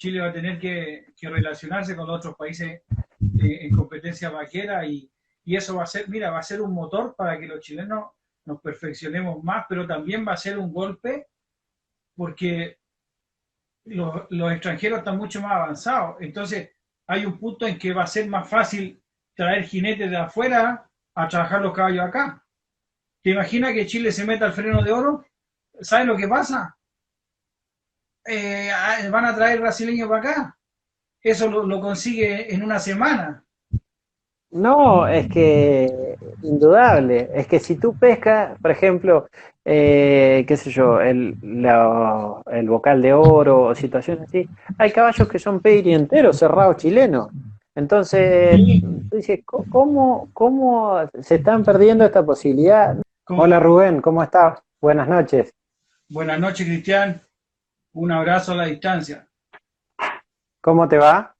Chile va a tener que relacionarse con los otros países en competencia vaquera y eso va a ser, mira, va a ser un motor para que los chilenos nos perfeccionemos más, pero también va a ser un golpe porque los extranjeros están mucho más avanzados. Entonces, hay un punto en que va a ser más fácil traer jinetes de afuera a trabajar los caballos acá. ¿Te imaginas que Chile se meta al freno de oro? ¿Sabes lo que pasa? Van a traer brasileños para acá. Eso lo consigue en una semana. No, es que indudable, es que si tú pescas, por ejemplo, qué sé yo, el bocal de oro o situaciones así, hay caballos que son pedidos enteros, cerrados chilenos. Entonces, Sí. tú dices, ¿cómo se están perdiendo esta posibilidad? Como, Hola Rubén, ¿cómo estás? Buenas noches. buenas noches, Cristian. Un abrazo a la distancia. ¿Cómo te va?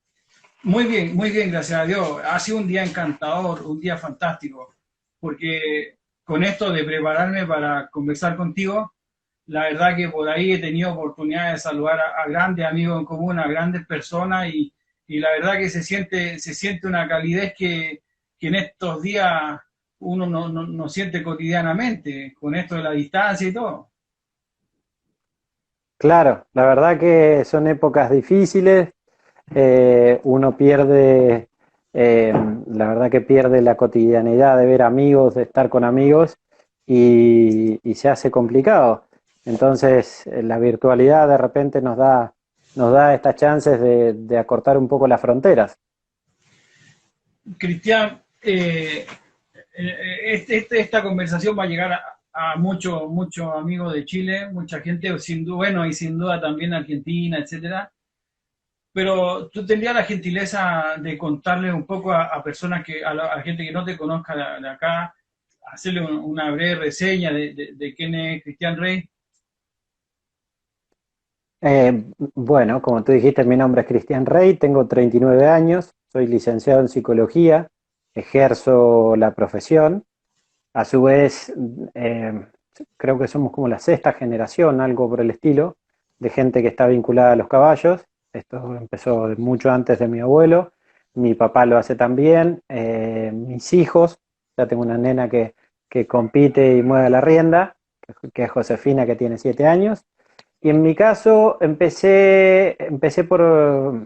Muy bien, gracias a Dios. Ha sido un día encantador, un día fantástico, porque con esto de prepararme para conversar contigo, la verdad que por ahí he tenido oportunidad de saludar a grandes amigos en común, a grandes personas y la verdad que se siente una calidez que en estos días uno no siente cotidianamente, con esto de la distancia y todo. Claro, la verdad que son épocas difíciles, uno pierde, eh, la verdad que pierde la cotidianidad de ver amigos, de estar con amigos y se hace complicado. Entonces, la virtualidad de repente nos da estas chances de acortar un poco las fronteras. Cristian, esta conversación va a llegar a muchos amigos de Chile, mucha gente, sin duda, bueno, y sin duda también Argentina, etcétera. Pero tú tendrías la gentileza de contarle un poco a personas a gente que no te conozca de acá, hacerle una breve reseña de quién es Cristian Rey. Bueno, como tú dijiste, mi nombre es Cristian Rey, tengo 39 años, soy licenciado en psicología, ejerzo la profesión. A su vez, eh, creo que somos como la sexta generación, algo por el estilo, de gente que está vinculada a los caballos. Esto empezó mucho antes de mi abuelo. Mi papá lo hace también. Mis hijos, ya tengo una nena que compite y mueve la rienda, que es Josefina, que tiene 7 años. Y en mi caso empecé por,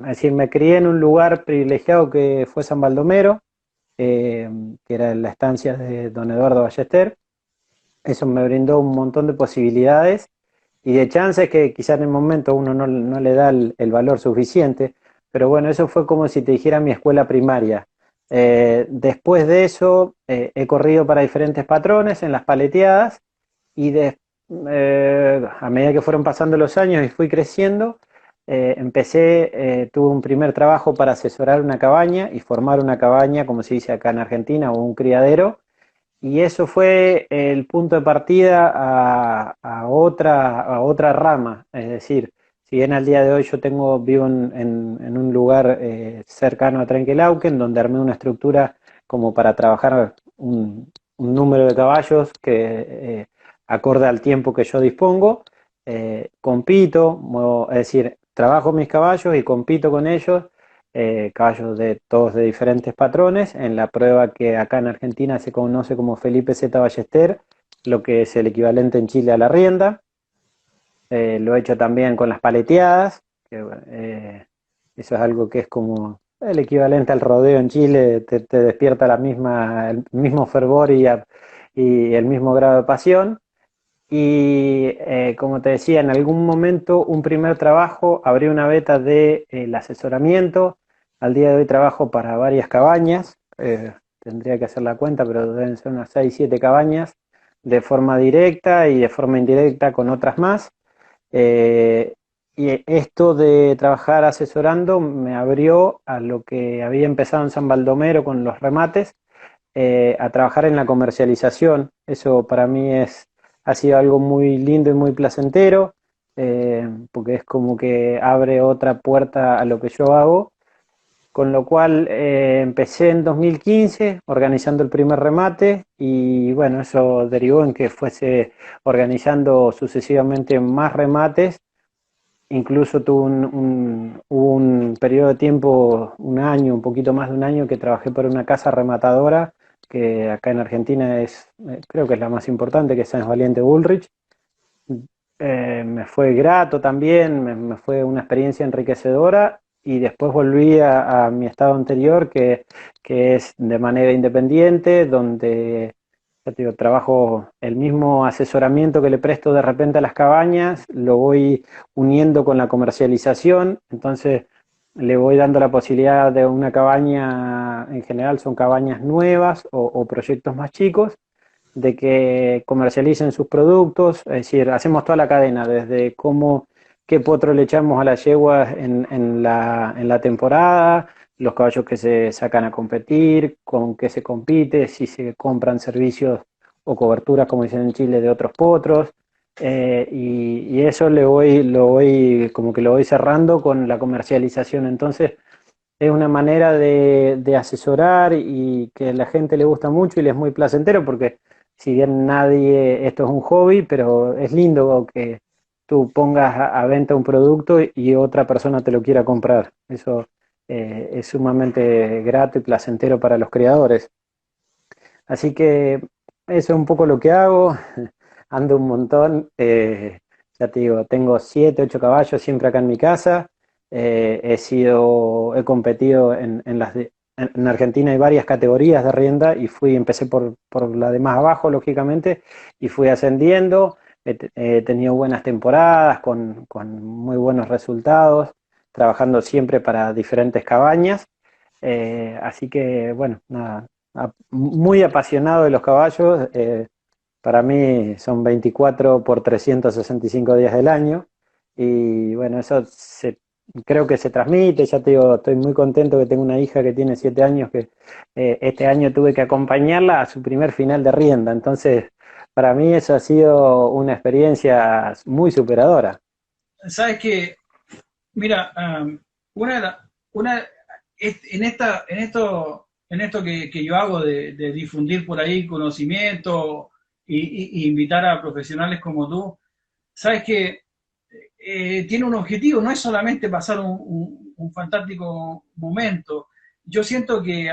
es decir, me crié en un lugar privilegiado que fue San Baldomero, eh, que era la estancia de don Eduardo Ballester. Eso me brindó un montón de posibilidades y de chances que quizá en el momento uno no le da el valor suficiente, pero bueno, eso fue como si te dijera mi escuela primaria. Después de eso he corrido para diferentes patrones en las paleteadas y a medida que fueron pasando los años y fui creciendo, tuve un primer trabajo para asesorar una cabaña y formar una cabaña, como se dice acá en Argentina, o un criadero, y eso fue el punto de partida a otra rama. Es decir, si bien al día de hoy vivo en un lugar cercano a Trenquelauquen, donde armé una estructura como para trabajar un número de caballos que acorde al tiempo que yo dispongo, es decir, trabajo mis caballos y compito con ellos, caballos de todos de diferentes patrones, en la prueba que acá en Argentina se conoce como Felipe Z Ballester, lo que es el equivalente en Chile a la rienda. Lo he hecho también con las paleteadas, eso es algo que es como el equivalente al rodeo en Chile, te despierta el mismo fervor y el mismo grado de pasión. Y como te decía, en algún momento un primer trabajo, abrí una beta de el asesoramiento. Al día de hoy trabajo para varias cabañas, tendría que hacer la cuenta, pero deben ser unas 6 7 cabañas de forma directa y de forma indirecta con otras más. Eh, y esto de trabajar asesorando me abrió a lo que había empezado en San Baldomero con los remates, a trabajar en la comercialización. Eso para mí ha sido algo muy lindo y muy placentero, porque es como que abre otra puerta a lo que yo hago. Con lo cual empecé en 2015 organizando el primer remate y bueno, eso derivó en que fuese organizando sucesivamente más remates incluso hubo un periodo de tiempo, un año, un poquito más de un año, que trabajé por una casa rematadora, que acá en Argentina creo que es la más importante, que es Sáenz Valiente Bullrich. Me fue grato también, me fue una experiencia enriquecedora y después volví a mi estado anterior, que es de manera independiente, donde ya te digo, trabajo el mismo asesoramiento que le presto de repente a las cabañas, lo voy uniendo con la comercialización, entonces le voy dando la posibilidad de una cabaña, en general son cabañas nuevas o proyectos más chicos, de que comercialicen sus productos, es decir, hacemos toda la cadena, desde qué potro le echamos a las yeguas en la temporada, los caballos que se sacan a competir, con qué se compite, si se compran servicios o coberturas, como dicen en Chile, de otros potros, y eso como que lo voy cerrando con la comercialización. Entonces, es una manera de asesorar y que a la gente le gusta mucho y le es muy placentero porque si bien esto es un hobby, pero es lindo que tú pongas a venta un producto y otra persona te lo quiera comprar. Eso es sumamente grato y placentero para los criadores. Así que eso es un poco lo que hago. Ando un montón. Ya te digo, tengo 7, 8 caballos siempre acá en mi casa. He competido en Argentina hay varias categorías de rienda y empecé por la de más abajo, lógicamente, y fui ascendiendo. He tenido buenas temporadas con muy buenos resultados, trabajando siempre para diferentes cabañas. Así que, bueno, nada, muy apasionado de los caballos. Para mí son 24 por 365 días del año. Y bueno, creo que se transmite. Ya te digo, estoy muy contento que tengo una hija que tiene 7 años, que este año tuve que acompañarla a su primer final de rienda. Entonces, para mí eso ha sido una experiencia muy superadora. Sabes que, mira, una, de la- una en esto que yo hago de difundir por ahí conocimiento y invitar a profesionales como tú, sabes que tiene un objetivo, no es solamente pasar un fantástico momento. Yo siento que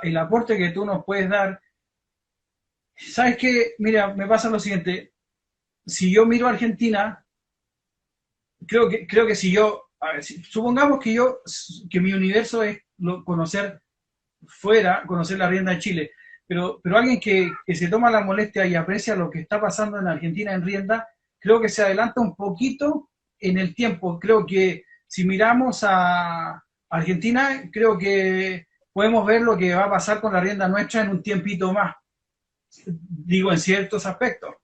el aporte que tú nos puedes dar, sabes que, mira, me pasa lo siguiente, si yo miro a Argentina, creo que si yo, a ver, supongamos que mi universo es conocer conocer la rienda de Chile, pero alguien que se toma la molestia y aprecia lo que está pasando en Argentina en rienda, creo que se adelanta un poquito en el tiempo. Creo que si miramos a Argentina, creo que podemos ver lo que va a pasar con la rienda nuestra en un tiempito más, digo, en ciertos aspectos.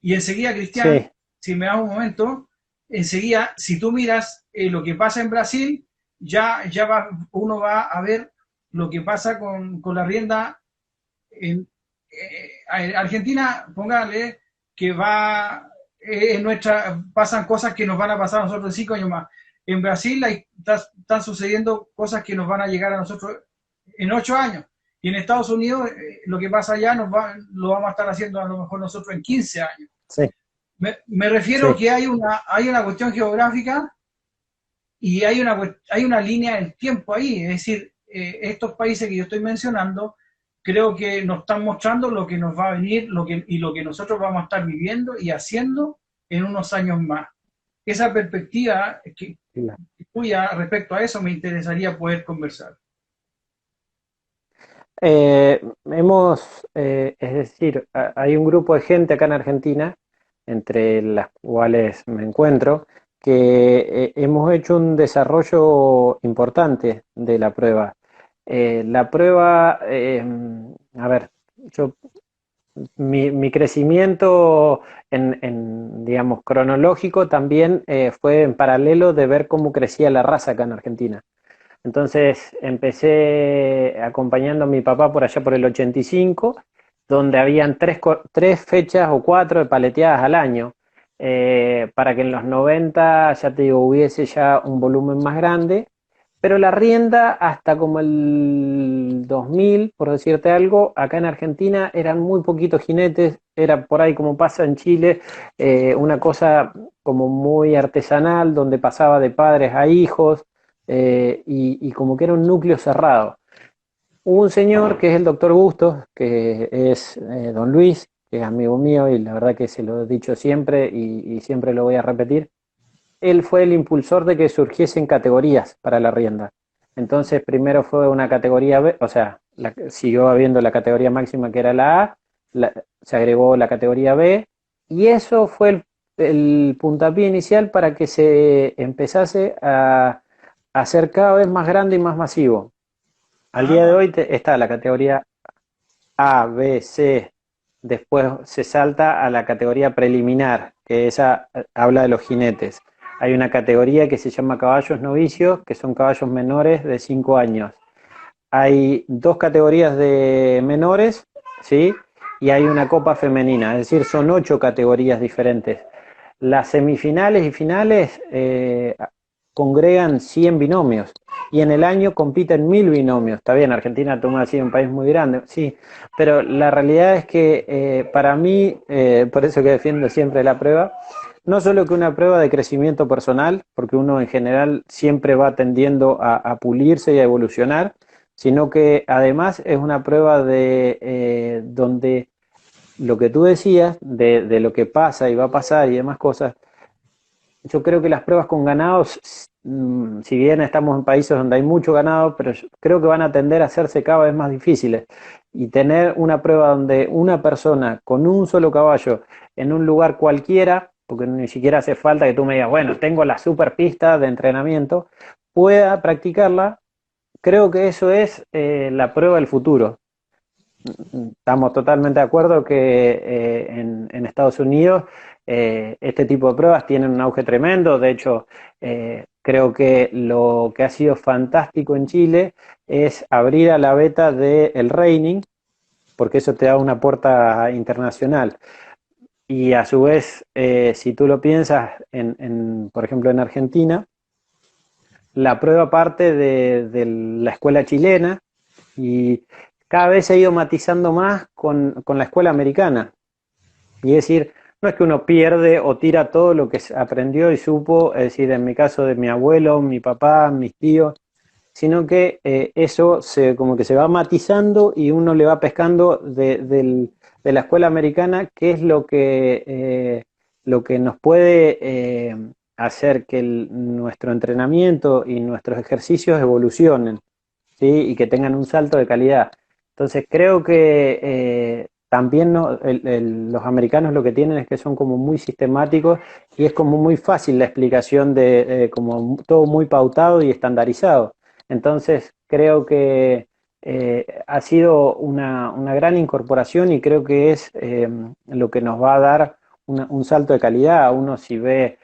Y enseguida, Cristian, Sí, si me das un momento, enseguida, si tú miras lo que pasa en Brasil, uno va a ver lo que pasa con la rienda en Argentina, póngale que pasan cosas que nos van a pasar a nosotros en 5 años más. En Brasil están sucediendo cosas que nos van a llegar a nosotros en 8 años. Y en Estados Unidos, lo que pasa allá lo vamos a estar haciendo a lo mejor nosotros en 15 años. sí, Me refiero sí. que hay una cuestión geográfica y hay una línea del tiempo ahí. Es decir, estos países que yo estoy mencionando, creo que nos están mostrando lo que nos va a venir y lo que nosotros vamos a estar viviendo y haciendo en unos años más. Esa perspectiva tuya respecto a eso me interesaría poder conversar. Es decir, hay un grupo de gente acá en Argentina, entre las cuales me encuentro, que hemos hecho un desarrollo importante de la prueba. La prueba, a ver, yo, mi crecimiento digamos, cronológico también fue en paralelo de ver cómo crecía la raza acá en Argentina. Entonces empecé acompañando a mi papá por allá por el 85, donde habían tres fechas o cuatro de paleteadas al año, para que en los 90, ya te digo, hubiese ya un volumen más grande. Pero la rienda, hasta como el 2000, por decirte algo, acá en Argentina eran muy poquitos jinetes, era por ahí como pasa en Chile, una cosa como muy artesanal, donde pasaba de padres a hijos, y como que era un núcleo cerrado. Hubo un señor que es el doctor Bustos, que es don Luis, que es amigo mío y la verdad que se lo he dicho siempre y siempre lo voy a repetir. Él fue el impulsor de que surgiesen categorías para la rienda. Entonces, primero fue una categoría B, o sea, siguió habiendo la categoría máxima que era la A, se agregó la categoría B, y eso fue el puntapié inicial para que se empezase a hacer cada vez más grande y más masivo. Al día de Ah, hoy está la categoría A, B, C, después se salta a la categoría preliminar, que esa habla de los jinetes. Hay una categoría que se llama caballos novicios, que son caballos menores de 5 años. Hay dos categorías de menores, ¿sí? Y hay una copa femenina, es decir, son 8 categorías diferentes. Las semifinales y finales congregan 100 binomios y en el año compiten 1000 binomios. Está bien, Argentina toma así un país muy grande, sí, pero la realidad es que para mí, por eso que defiendo siempre la prueba, no solo que una prueba de crecimiento personal, porque uno en general siempre va tendiendo a pulirse y a evolucionar, sino que además es una prueba de donde lo que tú decías de lo que pasa y va a pasar y demás cosas, yo creo que las pruebas con ganados, si bien estamos en países donde hay mucho ganado, pero yo creo que van a tender a hacerse cada vez más difíciles. Y tener una prueba donde una persona con un solo caballo en un lugar cualquiera, porque ni siquiera hace falta que tú me digas, bueno, tengo la super pista de entrenamiento, pueda practicarla, creo que eso es la prueba del futuro. Estamos totalmente de acuerdo que en Estados Unidos este tipo de pruebas tienen un auge tremendo. De hecho, creo que lo que ha sido fantástico en Chile es abrir a la beta del reining, porque eso te da una puerta internacional. Y a su vez, si tú lo piensas, por ejemplo, en Argentina, la prueba parte de la escuela chilena y cada vez se ha ido matizando más con la escuela americana. Y es decir, no es que uno pierde o tira todo lo que aprendió y supo, es decir, en mi caso de mi abuelo, mi papá, mis tíos, sino que eso como que se va matizando y uno le va pescando de la escuela americana, qué es lo que nos puede hacer que nuestro entrenamiento y nuestros ejercicios evolucionen, ¿sí? Y que tengan un salto de calidad. Entonces creo que también los americanos lo que tienen es que son como muy sistemáticos y es como muy fácil la explicación de como todo muy pautado y estandarizado. Entonces creo que ha sido una gran incorporación y creo que es lo que nos va a dar un salto de calidad. Uno si ve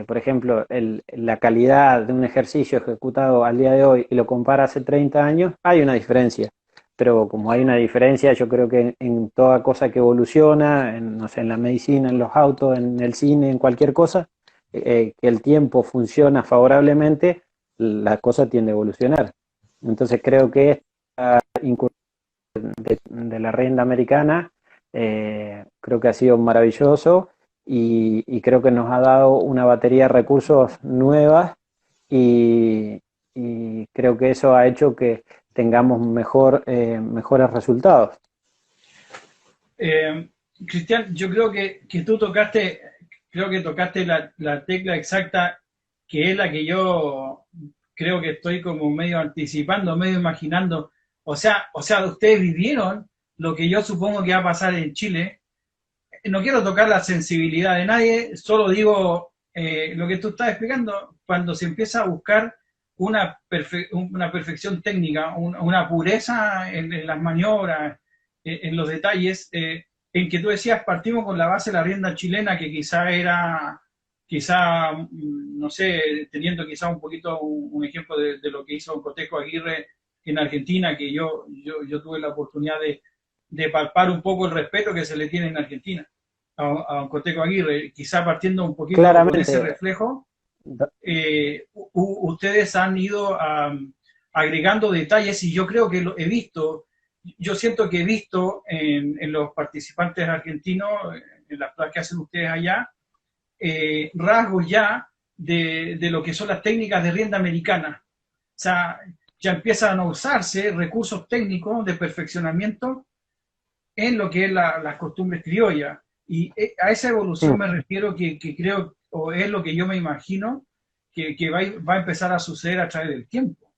por ejemplo, la calidad de un ejercicio ejecutado al día de hoy y lo compara hace 30 años, hay una diferencia. Pero como hay una diferencia, yo creo que en toda cosa que evoluciona, no sé, en la medicina, en los autos, en el cine, en cualquier cosa, que el tiempo funciona favorablemente, la cosa tiende a evolucionar. Entonces creo que esta incursión de la rienda americana creo que ha sido maravilloso y creo que nos ha dado una batería de recursos nuevas y, y creo que eso ha hecho que tengamos mejores resultados. eh, Cristian, yo creo que tú tocaste, creo que tocaste la tecla exacta, que es la que yo creo que estoy como medio anticipando, medio imaginando. O sea, ustedes vivieron lo que yo supongo que va a pasar en Chile. No quiero tocar la sensibilidad de nadie, solo digo lo que tú estás explicando, cuando se empieza a buscar una perfección técnica, una pureza en las maniobras, en los detalles, en que tú decías, partimos con la base de la rienda chilena, que no sé, teniendo quizá un poquito un ejemplo de lo que hizo Cotejo Aguirre en Argentina, que yo tuve la oportunidad de palpar un poco el respeto que se le tiene en Argentina a Coteco Aguirre, quizá partiendo un poquito con ese Claramente, reflejo. ustedes han ido agregando detalles y yo creo que lo he visto, yo siento que he visto en los participantes argentinos, en las pruebas que hacen ustedes allá, rasgos ya de lo que son las técnicas de rienda americana. O sea, ya empiezan a usarse recursos técnicos de perfeccionamiento en lo que es las costumbres criollas. Y a esa evolución me refiero que creo, o es lo que yo me imagino, que va a empezar a suceder a través del tiempo.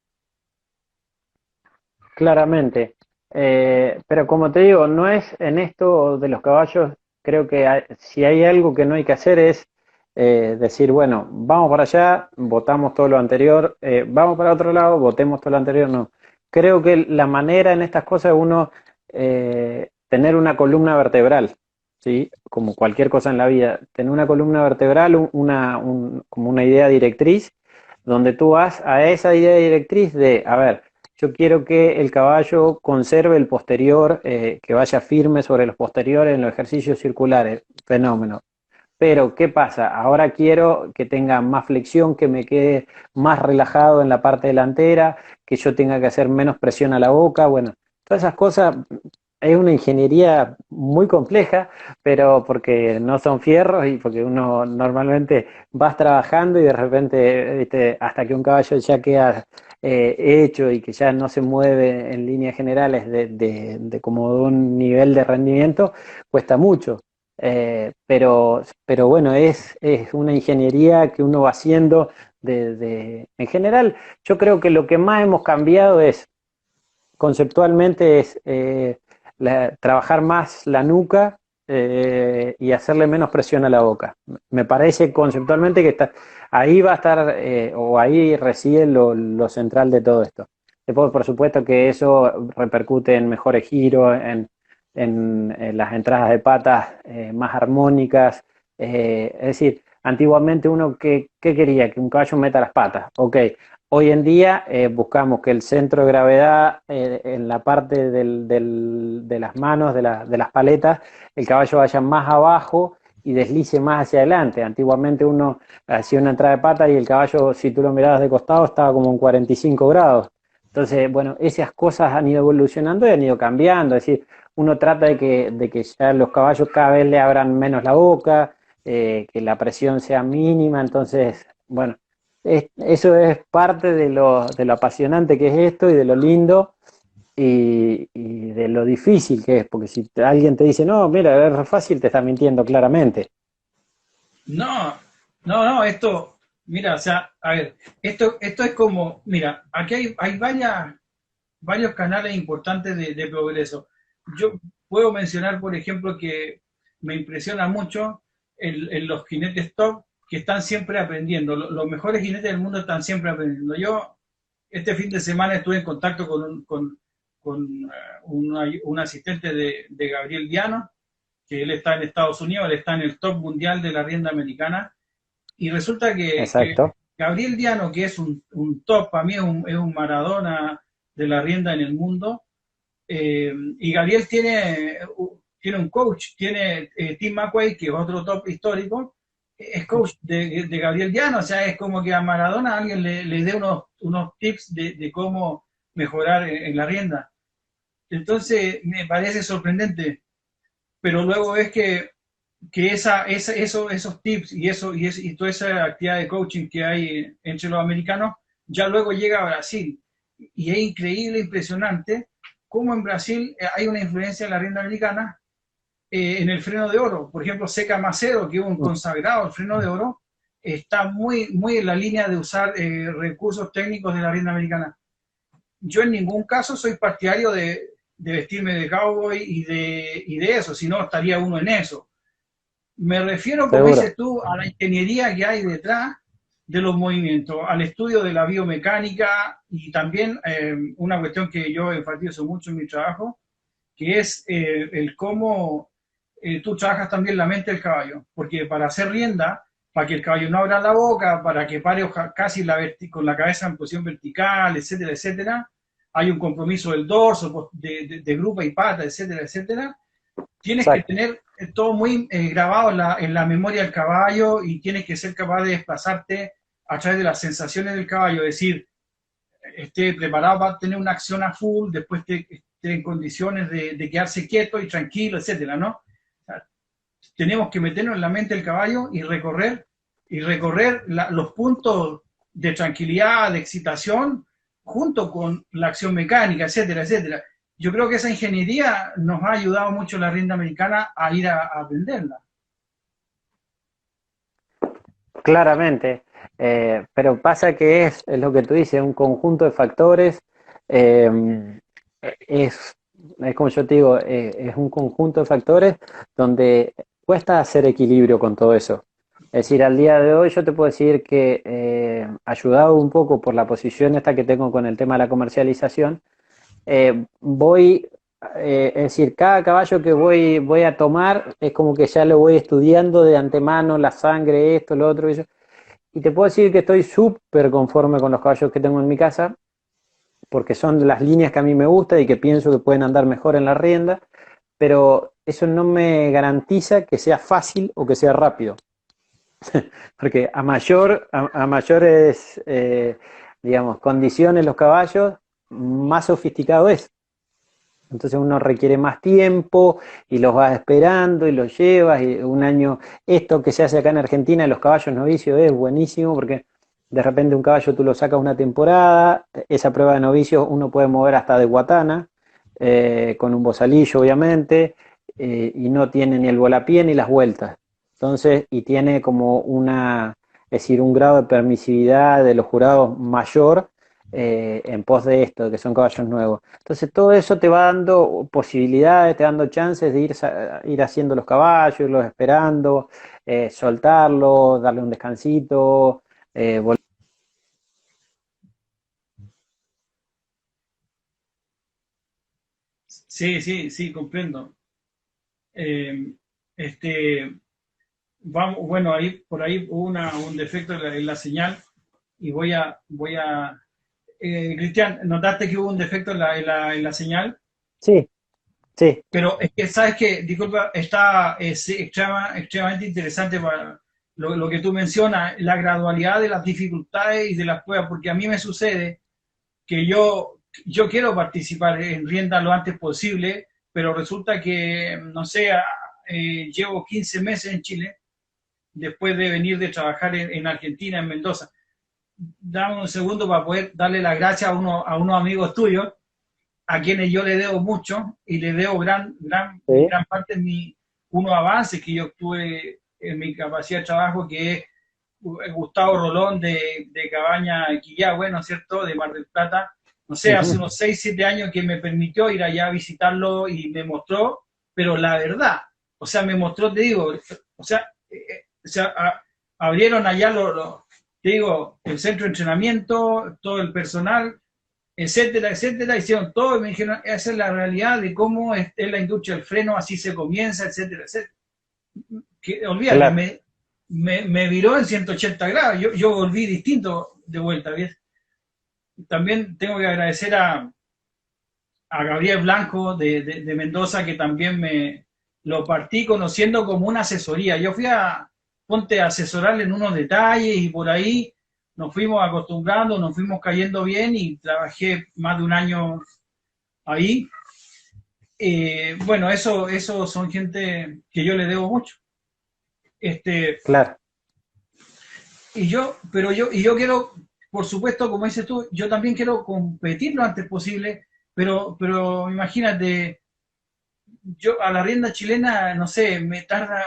Claramente. Pero como te digo, no es en esto de los caballos, creo que si hay algo que no hay que hacer es decir, bueno, vamos para allá, votamos todo lo anterior, vamos para otro lado, votemos todo lo anterior, no. Creo que la manera en estas cosas es uno tener una columna vertebral, ¿sí? Como cualquier cosa en la vida, tener una columna vertebral, como una idea directriz, donde tú vas a esa idea directriz de, a ver, yo quiero que el caballo conserve el posterior, que vaya firme sobre los posteriores en los ejercicios circulares. Fenómeno. Pero, ¿qué pasa? Ahora quiero que tenga más flexión, que me quede más relajado en la parte delantera, que yo tenga que hacer menos presión a la boca. Bueno, todas esas cosas es una ingeniería muy compleja, pero porque no son fierros y porque uno normalmente vas trabajando y de repente, ¿viste? Hasta que un caballo ya queda hecho y que ya no se mueve en líneas generales de como de un nivel de rendimiento, cuesta mucho. Pero bueno, es una ingeniería que uno va haciendo en general. Yo creo que lo que más hemos cambiado es, conceptualmente, es trabajar más la nuca y hacerle menos presión a la boca. Me parece conceptualmente que ahí va a estar, o ahí reside lo central de todo esto. Después, por supuesto que eso repercute en mejores giros, en las entradas de patas más armónicas. Es decir, antiguamente uno, ¿qué quería? Que un caballo meta las patas. Ok, hoy en día buscamos que el centro de gravedad en la parte de las manos, de las paletas, el caballo vaya más abajo y deslice más hacia adelante. Antiguamente uno hacía una entrada de pata y el caballo, si tú lo mirabas de costado, estaba como en 45 grados. Entonces, bueno, esas cosas han ido evolucionando y han ido cambiando. Es decir, uno trata de que ya los caballos cada vez le abran menos la boca, que la presión sea mínima. Entonces, bueno, eso es parte de lo apasionante que es esto y de lo lindo y de lo difícil que es, porque si alguien te dice, no, mira, es re fácil, te está mintiendo claramente. No, no, esto, mira, o sea, a ver, esto es como, mira, aquí hay varios canales importantes de progreso. Yo puedo mencionar, por ejemplo, que me impresiona mucho en los jinetes top que están siempre aprendiendo. Los mejores jinetes del mundo están siempre aprendiendo. Yo este fin de semana estuve en contacto con un asistente de Gabriel Diano, que él está en Estados Unidos, él está en el top mundial de la rienda americana, y resulta que Exacto. Gabriel Diano, que es un top, para mí es un Maradona de la rienda en el mundo, y Gabriel tiene un coach, tiene Tim McQuay, que es otro top histórico, es coach de Gabriel Diano, o sea, es como que a Maradona alguien le dé unos tips de cómo mejorar en la rienda. Entonces, me parece sorprendente, pero luego ves que esos tips y toda esa actividad de coaching que hay entre los americanos, ya luego llega a Brasil. Y es increíble, impresionante, cómo en Brasil hay una influencia en la rienda americana en el freno de oro. Por ejemplo, Seca Macedo, que es un consagrado al freno de oro, está muy, muy en la línea de usar recursos técnicos de la rienda americana. Yo en ningún caso soy partidario de vestirme de cowboy y de eso, si no estaría uno en eso. Me refiero, como Seguro. dices tú, a la ingeniería que hay detrás de los movimientos, al estudio de la biomecánica y también una cuestión que yo enfatizo mucho en mi trabajo, que es el cómo tú trabajas también la mente del caballo, porque para hacer rienda, para que el caballo no abra la boca, para que pare casi con la cabeza en posición vertical, etcétera, etcétera, hay un compromiso del dorso, de grupa y pata, etcétera, etcétera. Tienes que Exacto. tener todo muy grabado en la memoria del caballo y tienes que ser capaz de desplazarte a través de las sensaciones del caballo, es decir, esté preparado para tener una acción a full, después esté en condiciones de quedarse quieto y tranquilo, etcétera, ¿no? O sea, tenemos que meternos en la mente del caballo y recorrer los puntos de tranquilidad, de excitación, junto con la acción mecánica, etcétera, etcétera. Yo creo que esa ingeniería nos ha ayudado mucho la rienda americana a ir a aprenderla. Claramente, pero pasa que es lo que tú dices, un conjunto de factores, eh, es, es como yo te digo, es un conjunto de factores donde cuesta hacer equilibrio con todo eso. Es decir, al día de hoy yo te puedo decir que ayudado un poco por la posición esta que tengo con el tema de la comercialización, voy, es decir, cada caballo que voy a tomar es como que ya lo voy estudiando de antemano, la sangre, esto, lo otro, eso. Y te puedo decir que estoy súper conforme con los caballos que tengo en mi casa, porque son las líneas que a mí me gustan y que pienso que pueden andar mejor en la rienda, pero eso no me garantiza que sea fácil o que sea rápido. Porque a mayores, digamos, condiciones los caballos, más sofisticado es. Entonces uno requiere más tiempo y los vas esperando y los llevas y un año, esto que se hace acá en Argentina, los caballos novicios es buenísimo porque de repente un caballo tú lo sacas una temporada, esa prueba de novicios uno puede mover hasta de guatana, con un bozalillo obviamente, y no tiene ni el volapié ni las vueltas. Entonces, y tiene como es decir, un grado de permisividad de los jurados mayor en pos de esto, que son caballos nuevos. Entonces todo eso te va dando posibilidades, te va dando chances de ir haciendo los caballos, irlos esperando, soltarlos, darle un descansito, Sí, sí, sí, comprendo. Eh, este, vamos, bueno, ahí, por ahí hubo un defecto en la señal y Cristian, ¿notaste que hubo un defecto en la señal? Sí, sí, Pero es que, ¿sabes qué? Disculpa, está extremadamente interesante para lo que tú mencionas, la gradualidad de las dificultades y de las pruebas, porque a mí me sucede que yo quiero participar en rienda lo antes posible, pero resulta que, no sé, llevo 15 meses en Chile, después de venir de trabajar en Argentina, en Mendoza. Dame un segundo para poder darle las gracias a unos amigos tuyos a quienes yo le debo mucho y le debo sí. gran parte de unos avances que yo tuve en mi capacidad de trabajo, que es Gustavo Rolón de Cabaña Quillagüe, ¿no es cierto?, de Mar del Plata. No sé, hace Ujú. unos 6 7 años que me permitió ir allá a visitarlo y me mostró, pero la verdad, o sea, me mostró, te digo, o sea abrieron allá te digo, el centro de entrenamiento, todo el personal, etcétera, etcétera, hicieron todo y me dijeron, esa es la realidad de cómo es la industria del freno, así se comienza, etcétera, etcétera. Que, olvídate, Claro, me viró en 180 grados, yo volví distinto de vuelta, ¿ves? También tengo que agradecer a Gabriel Blanco de Mendoza, que también me lo partí conociendo como una asesoría. Yo fui ponte a asesorarle en unos detalles y por ahí nos fuimos acostumbrando, nos fuimos cayendo bien y trabajé más de un año ahí. Bueno, eso son gente que yo le debo mucho. Este, claro. y yo quiero, por supuesto, como dices tú, yo también quiero competir lo antes posible, pero imagínate, yo a la rienda chilena, no sé, me tarda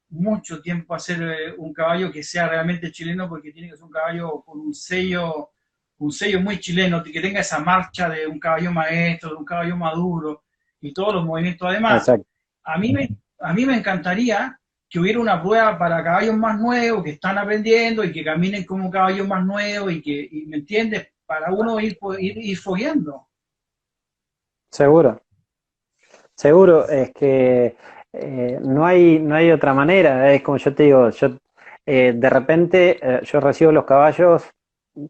mucho tiempo hacer un caballo que sea realmente chileno, porque tiene que ser un caballo con un sello muy chileno, que tenga esa marcha de un caballo maestro, de un caballo maduro y todos los movimientos. Además, Exacto. a mí me encantaría que hubiera una prueba para caballos más nuevos que están aprendiendo y que caminen como caballos más nuevos y ¿me entiendes? Para uno ir fogueando. Seguro. Seguro, es que no hay otra manera, es como yo te digo, de repente yo recibo los caballos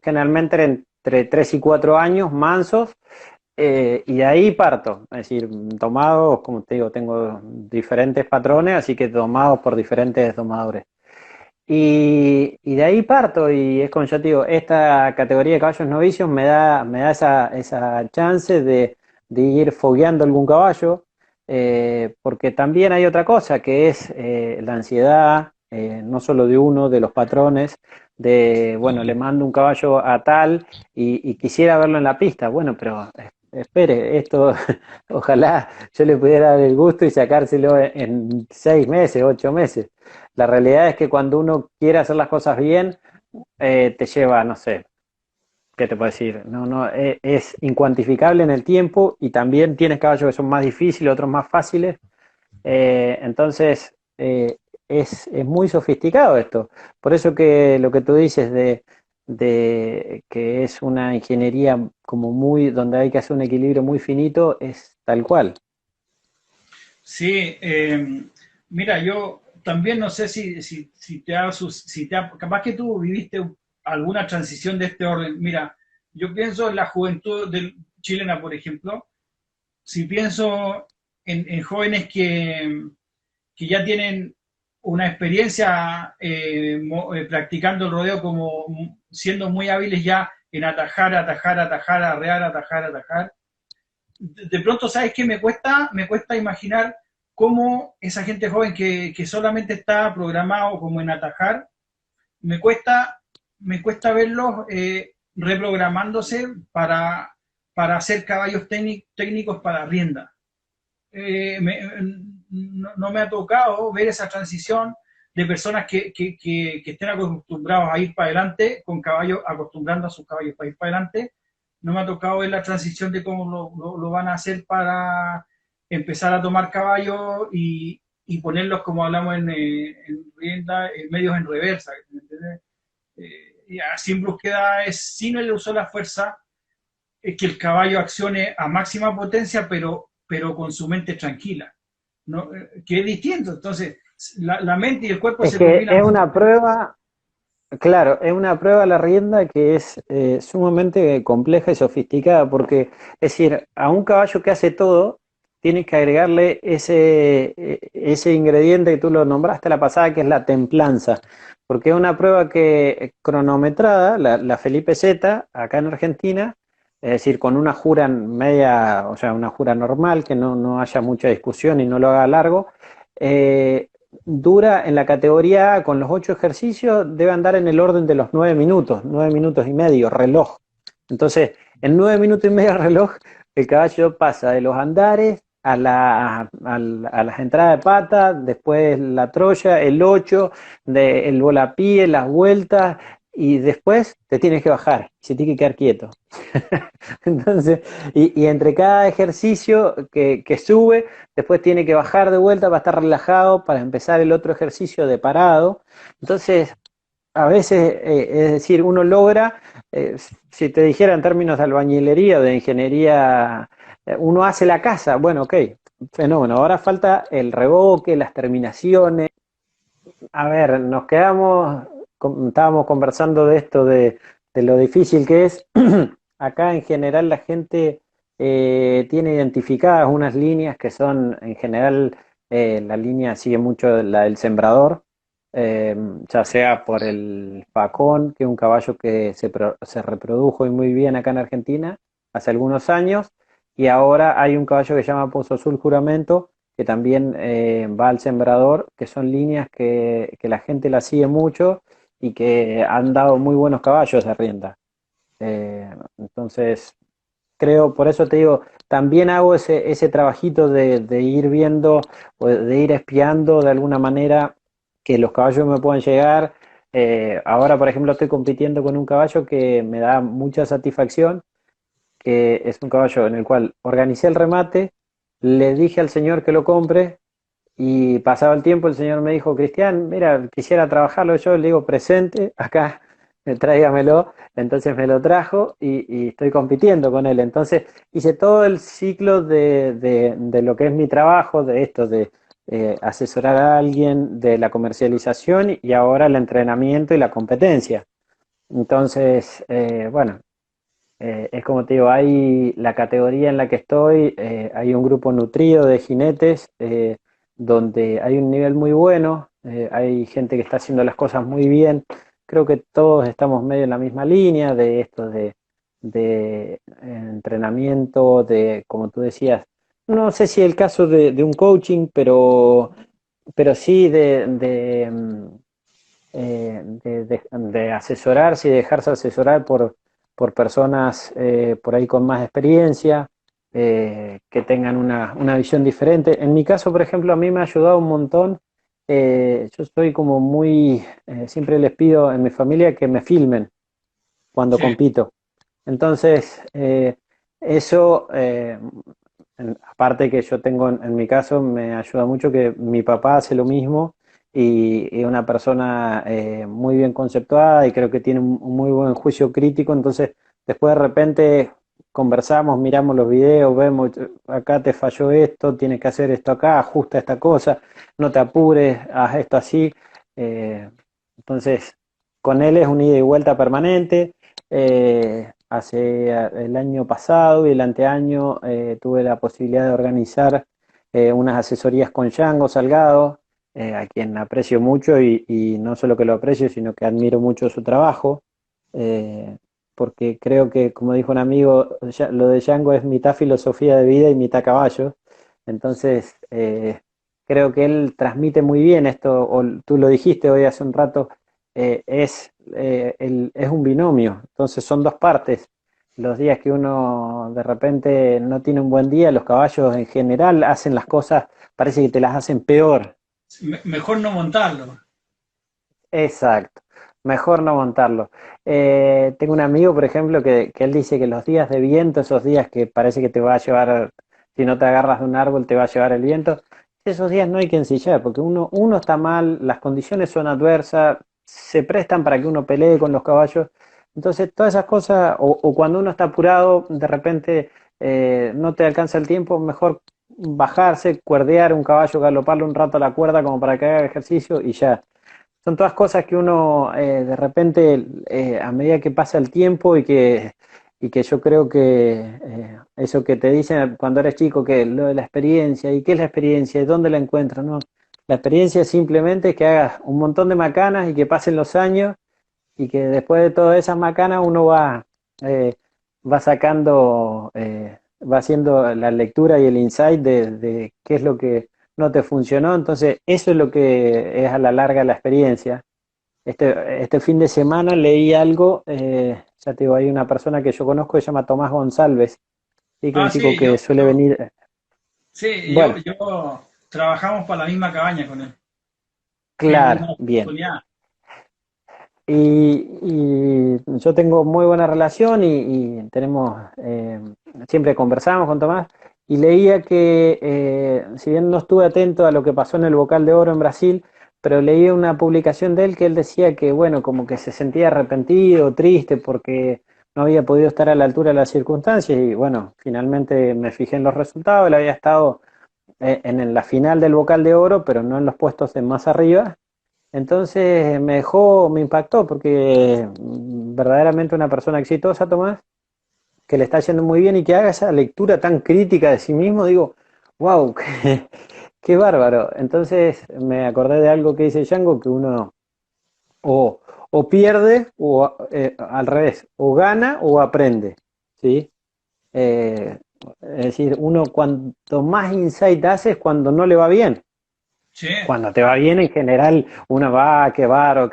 generalmente entre 3 y 4 años, mansos, y de ahí parto, es decir, tomados, como te digo, tengo diferentes patrones, así que tomados por diferentes domadores. Y de ahí parto, y es como yo te digo, esta categoría de caballos novicios me da esa chance de ir fogueando algún caballo, porque también hay otra cosa, que es la ansiedad, no solo de uno, de los patrones, de, bueno, le mando un caballo a tal y quisiera verlo en la pista, bueno, pero espere, esto ojalá yo le pudiera dar el gusto y sacárselo en 6 meses, 8 meses. La realidad es que cuando uno quiere hacer las cosas bien, te lleva, no sé, ¿qué te puedo decir? No, no, es incuantificable en el tiempo y también tienes caballos que son más difíciles, otros más fáciles. Entonces, es muy sofisticado esto. Por eso que lo que tú dices de que es una ingeniería como muy, donde hay que hacer un equilibrio muy finito, es tal cual. Sí, mira, yo también no sé si te ha, capaz que tú viviste alguna transición de este orden. Mira, yo pienso en la juventud chilena, por ejemplo, si pienso en jóvenes que ya tienen una experiencia practicando el rodeo como siendo muy hábiles ya en atajar, atajar, atajar, arrear, atajar, atajar, de pronto, ¿sabes qué? Me cuesta imaginar cómo esa gente joven que solamente está programado como en atajar, me cuesta, me cuesta verlos reprogramándose para hacer caballos técnicos para rienda. No me ha tocado ver esa transición de personas que estén acostumbrados a ir para adelante con caballos, acostumbrando a sus caballos para ir para adelante. No me ha tocado ver la transición de cómo lo van a hacer para empezar a tomar caballos y ponerlos, como hablamos en rienda, en medios en reversa. Y así en búsqueda es sin el uso de la fuerza, es que el caballo accione a máxima potencia, pero con su mente tranquila, ¿no? Que es distinto. Entonces, la mente y el cuerpo Es se que combinan es mucho. una prueba. Claro, es una prueba a la rienda que es sumamente compleja y sofisticada, porque, es decir, a un caballo que hace todo, tienes que agregarle ese ingrediente que tú lo nombraste la pasada, que es la templanza, porque es una prueba que cronometrada, la Felipe Z, acá en Argentina, es decir, con una jura media, o sea, una jura normal, que no haya mucha discusión y no lo haga largo, eh, dura en la categoría A con los 8 ejercicios, debe andar en el orden de los 9 minutos, 9 minutos y medio, reloj. Entonces, en 9 minutos y medio reloj, el caballo pasa de los andares a las entradas de pata, después la troya, el 8, el volapié, las vueltas, y después te tienes que bajar, se tiene que quedar quieto. Entonces, y entre cada ejercicio que sube, después tiene que bajar de vuelta para estar relajado, para empezar el otro ejercicio de parado. Entonces, a veces, es decir, uno logra, si te dijera en términos de albañilería o de ingeniería, uno hace la casa, bueno, ok, fenómeno. Ahora falta el revoque, las terminaciones. A ver, estábamos conversando de esto, de lo difícil que es. Acá en general la gente tiene identificadas unas líneas que son, en general, la línea sigue mucho la del sembrador, eh, ya sea por el facón, que es un caballo que se reprodujo y muy bien acá en Argentina hace algunos años, y ahora hay un caballo que se llama Pozo Azul Juramento, que también va al sembrador, que son líneas que la gente la sigue mucho y que han dado muy buenos caballos de rienda. Entonces, creo, por eso te digo, también hago ese trabajito de ir viendo o de ir espiando de alguna manera que los caballos me puedan llegar. Ahora, por ejemplo, estoy compitiendo con un caballo que me da mucha satisfacción, que es un caballo en el cual organicé el remate, le dije al señor que lo compre y pasado el tiempo el señor me dijo, Cristian, mira, quisiera trabajarlo yo, le digo, presente, acá, tráigamelo. Entonces me lo trajo y estoy compitiendo con él. Entonces hice todo el ciclo de lo que es mi trabajo, de esto, de asesorar a alguien, de la comercialización y ahora el entrenamiento y la competencia. Entonces, bueno, es como te digo, hay la categoría en la que estoy, hay un grupo nutrido de jinetes. donde hay un nivel muy bueno, hay gente que está haciendo las cosas muy bien. Creo que todos estamos medio en la misma línea de esto de entrenamiento, de, como tú decías, no sé si el caso de un coaching, pero sí de asesorarse y dejarse asesorar por personas por ahí con más experiencia, que tengan una visión diferente. En mi caso, por ejemplo, a mí me ha ayudado un montón. Yo soy como muy, siempre les pido en mi familia que me filmen cuando Sí, compito. Entonces, eso, aparte que yo tengo en mi caso, me ayuda mucho que mi papá hace lo mismo y es una persona muy bien conceptuada y creo que tiene un muy buen juicio crítico. Entonces, después de repente conversamos, miramos los videos, vemos, acá te falló esto, tienes que hacer esto acá, ajusta esta cosa, no te apures, haz esto así. Eh, entonces, con él es un ida y vuelta permanente. Hace el año pasado y el anteaño tuve la posibilidad de organizar unas asesorías con Django Salgado, a quien aprecio mucho y no solo que lo aprecio, sino que admiro mucho su trabajo, eh, porque creo que, como dijo un amigo, lo de Django es mitad filosofía de vida y mitad caballo. Entonces, creo que él transmite muy bien esto, o tú lo dijiste hoy hace un rato, es un binomio, entonces son dos partes. Los días que uno de repente no tiene un buen día, los caballos en general hacen las cosas, parece que te las hacen peor. mejor no montarlo. Exacto, mejor no montarlo. Tengo un amigo, por ejemplo, que él dice que los días de viento, esos días que parece que te va a llevar, si no te agarras de un árbol, te va a llevar el viento, esos días no hay que ensillar, porque uno está mal, las condiciones son adversas, se prestan para que uno pelee con los caballos. Entonces, todas esas cosas, o cuando uno está apurado, de repente no te alcanza el tiempo, mejor bajarse, cuerdear un caballo, galoparle un rato a la cuerda como para que haga ejercicio y ya. Son todas cosas que uno de repente, a medida que pasa el tiempo y que yo creo que eso que te dicen cuando eres chico, que lo de la experiencia, ¿y qué es la experiencia? ¿Y dónde la encuentras? No, la experiencia es simplemente que hagas un montón de macanas y que pasen los años y que después de todas esas macanas uno eh, va sacando, va haciendo la lectura y el insight de qué es lo que no te funcionó. Entonces, eso es lo que es a la larga la experiencia. Este fin de semana leí algo, ya te digo, hay una persona que yo conozco que se llama Tomás González, sí, que es un Ah, chico sí, que suele venir, bueno, yo trabajamos para la misma cabaña con él en claro, una bien. oportunidad. Y yo tengo muy buena relación y tenemos, siempre conversamos con Tomás y leía que, si bien no estuve atento a lo que pasó en el Bocal de Oro en Brasil, pero leí una publicación de él que él decía que, bueno, como que se sentía arrepentido, triste porque no había podido estar a la altura de las circunstancias y bueno, finalmente me fijé en los resultados, él había estado en la final del Bocal de Oro, pero no en los puestos de más arriba. Entonces me impactó porque verdaderamente una persona exitosa, Tomás, que le está yendo muy bien y que haga esa lectura tan crítica de sí mismo, digo, wow, qué bárbaro. Entonces me acordé de algo que dice Django, que uno o, o pierde o al revés, o gana o aprende, ¿sí? Eh, es decir, uno cuanto más insight hace es cuando no le va bien. Sí, Cuando te va bien, en general, uno va, qué bárbaro,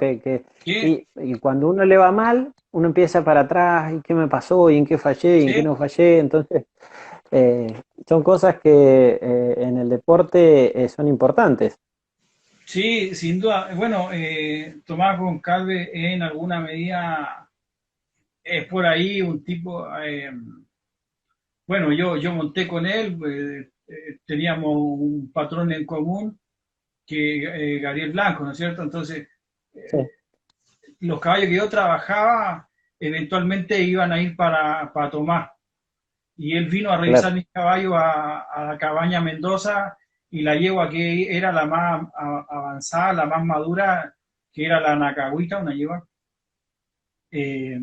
sí, y cuando uno le va mal, uno empieza para atrás, ¿y qué me pasó? ¿Y en qué fallé? ¿Y en qué sí, no fallé? Entonces, son cosas que en el deporte son importantes. sí, sin duda. Bueno, Tomás Goncalves en alguna medida es por ahí un tipo, bueno, yo monté con él, teníamos un patrón en común que Gabriel Blanco, ¿no es cierto? Entonces, Sí, los caballos que yo trabajaba eventualmente iban a ir para Tomás. Y él vino a revisar claro, mis caballos a la cabaña Mendoza y la yegua que era la más avanzada, la más madura, que era la Nacahuita, una yegua. eh,